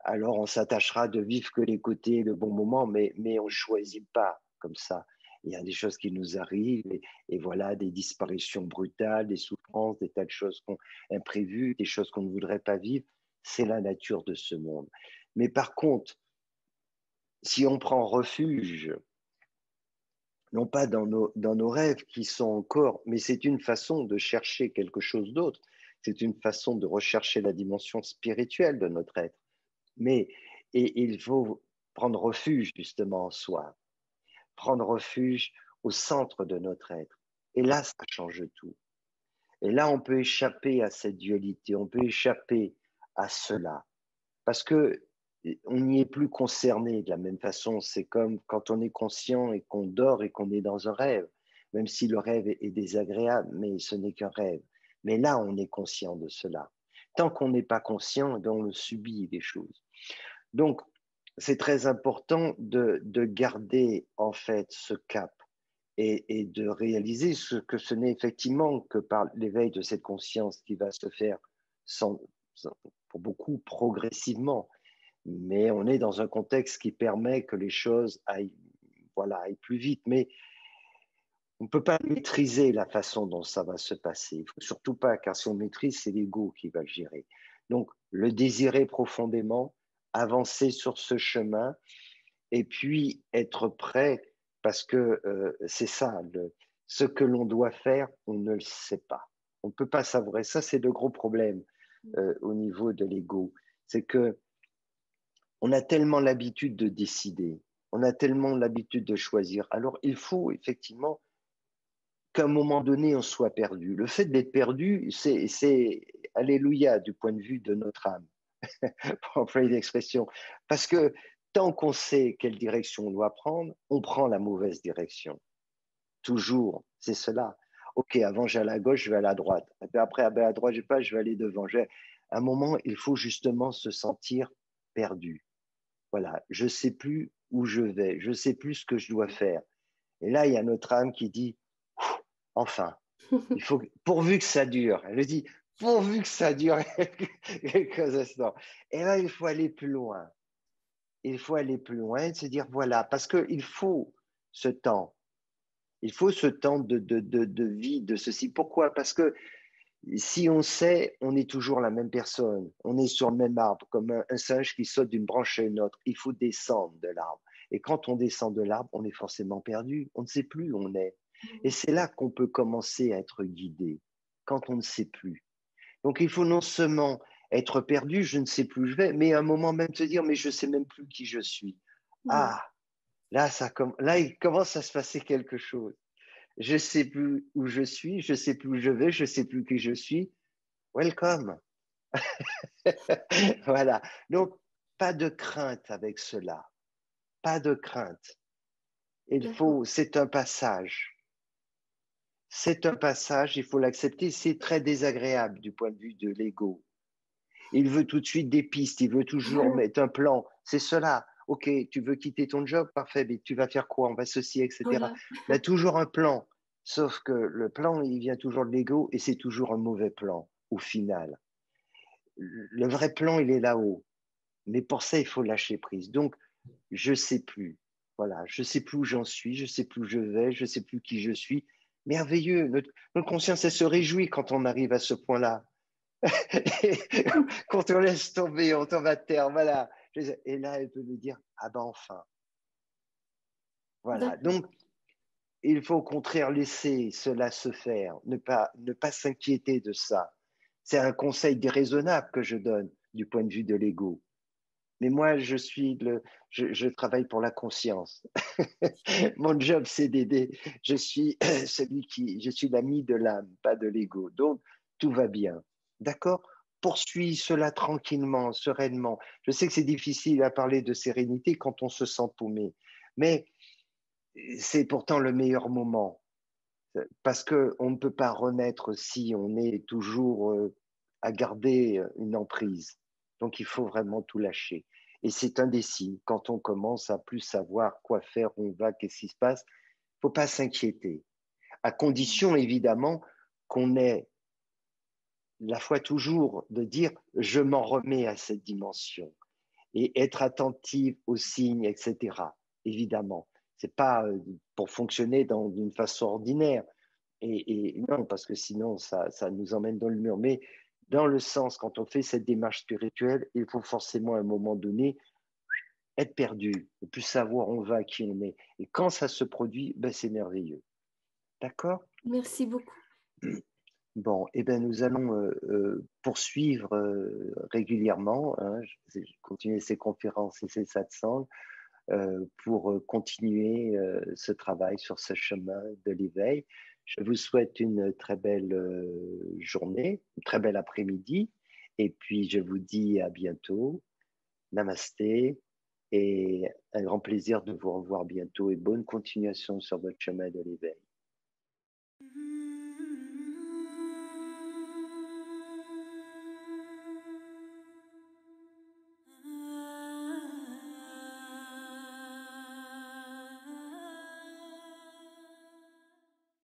alors on s'attachera de vivre que les côtés, le bon moment, mais on ne choisit pas comme ça. il y a des choses qui nous arrivent, et voilà, des disparitions brutales, des souffrances, des tas de choses imprévues, des choses qu'on ne voudrait pas vivre. C'est la nature de ce monde. Mais par contre, si on prend refuge, non pas dans nos rêves qui sont encore, mais c'est une façon de chercher quelque chose d'autre, c'est une façon de rechercher la dimension spirituelle de notre être. Et il faut prendre refuge justement en soi, prendre refuge au centre de notre être. Et là, ça change tout. Et là, on peut échapper à cette dualité, on peut échapper à cela. Parce que on n'y est plus concerné de la même façon. C'est comme quand on est conscient et qu'on dort et qu'on est dans un rêve, même si le rêve est désagréable, mais ce n'est qu'un rêve. Mais là, on est conscient de cela. Tant qu'on n'est pas conscient, on subit les choses. Donc, c'est très important de garder en fait ce cap et de réaliser que ce n'est effectivement que par l'éveil de cette conscience qui va se faire pour beaucoup progressivement. Mais on est dans un contexte qui permet que les choses aillent plus vite. Mais on ne peut pas maîtriser la façon dont ça va se passer. Il ne faut surtout pas, car si on maîtrise, c'est l'ego qui va le gérer. Donc, le désirer profondément, avancer sur ce chemin, et puis être prêt, parce que c'est ça, ce que l'on doit faire, on ne le sait pas. On ne peut pas savourer. Ça, c'est le gros problème au niveau de l'ego. C'est que on a tellement l'habitude de décider, on a tellement l'habitude de choisir. Alors, il faut effectivement qu'à un moment donné, on soit perdu. Le fait d'être perdu, c'est alléluia du point de vue de notre âme, pour employer l'expression. Parce que tant qu'on sait quelle direction on doit prendre, on prend la mauvaise direction. Toujours, c'est cela. Ok, avant j'allais à gauche, je vais à la droite. Et puis après, à droite, je vais aller devant. À un moment, il faut justement se sentir perdu. Voilà, je ne sais plus où je vais, je ne sais plus ce que je dois faire. Et là, il y a notre âme qui dit, enfin, il faut, pourvu que ça dure. Elle dit, pourvu que ça dure quelques instants. Et là, il faut aller plus loin. Il faut aller plus loin et se dire, voilà, parce qu'il faut ce temps. Il faut ce temps de vie, de ceci. Pourquoi? Parce que si on sait, on est toujours la même personne. On est sur le même arbre, comme un singe qui saute d'une branche à une autre. Il faut descendre de l'arbre. Et quand on descend de l'arbre, on est forcément perdu. On ne sait plus où on est. Et c'est là qu'on peut commencer à être guidé, quand on ne sait plus. Donc il faut non seulement être perdu, je ne sais plus où je vais, mais à un moment même se dire, mais je ne sais même plus qui je suis. Ah, là, il commence à se passer quelque chose. Je ne sais plus où je suis, je ne sais plus où je vais, je ne sais plus qui je suis. Welcome. Voilà. Donc, pas de crainte avec cela. Pas de crainte. C'est un passage. C'est un passage, il faut l'accepter. C'est très désagréable du point de vue de l'ego. Il veut tout de suite des pistes, il veut toujours mettre un plan. C'est cela. Ok, tu veux quitter ton job, parfait, mais tu vas faire quoi? On va ceci, etc. Voilà. Il y a toujours un plan. Sauf que le plan, il vient toujours de l'ego et c'est toujours un mauvais plan au final. Le vrai plan, il est là-haut. Mais pour ça, il faut lâcher prise. Donc, je ne sais plus. Voilà, je ne sais plus où j'en suis, je ne sais plus où je vais, je ne sais plus qui je suis. Merveilleux. Notre conscience, elle se réjouit quand on arrive à ce point-là. Quand on laisse tomber, on tombe à terre. Voilà. Et là, elle peut nous dire, ah ben enfin. Voilà. Donc, il faut au contraire laisser cela se faire, ne pas s'inquiéter de ça. C'est un conseil déraisonnable que je donne du point de vue de l'ego. Mais moi, je travaille pour la conscience. Mon job, c'est d'aider. Je suis l'ami de l'âme, pas de l'ego. Donc, tout va bien. D'accord? Poursuis cela tranquillement, sereinement. Je sais que c'est difficile à parler de sérénité quand on se sent paumé. Mais c'est pourtant le meilleur moment. Parce qu'on ne peut pas renaître si on est toujours à garder une emprise. Donc, il faut vraiment tout lâcher. Et c'est un des signes. Quand on commence à plus savoir quoi faire, où on va, qu'est-ce qui se passe, il ne faut pas s'inquiéter. À condition, évidemment, qu'on ait la foi toujours de dire « je m'en remets à cette dimension » et être attentive aux signes, etc. Évidemment. C'est pas pour fonctionner d'une façon ordinaire. Et non, parce que sinon, ça nous emmène dans le mur. Mais dans le sens, quand on fait cette démarche spirituelle, il faut forcément à un moment donné être perdu, ne plus savoir où on va, qui on est. Et quand ça se produit, ben, c'est merveilleux. D'accord? Merci beaucoup. Bon, eh ben, nous allons poursuivre régulièrement, hein, continuer ces conférences et ces satsangs pour continuer ce travail sur ce chemin de l'éveil. Je vous souhaite une très belle journée, une très belle après-midi, et puis je vous dis à bientôt. Namasté, et un grand plaisir de vous revoir bientôt et bonne continuation sur votre chemin de l'éveil.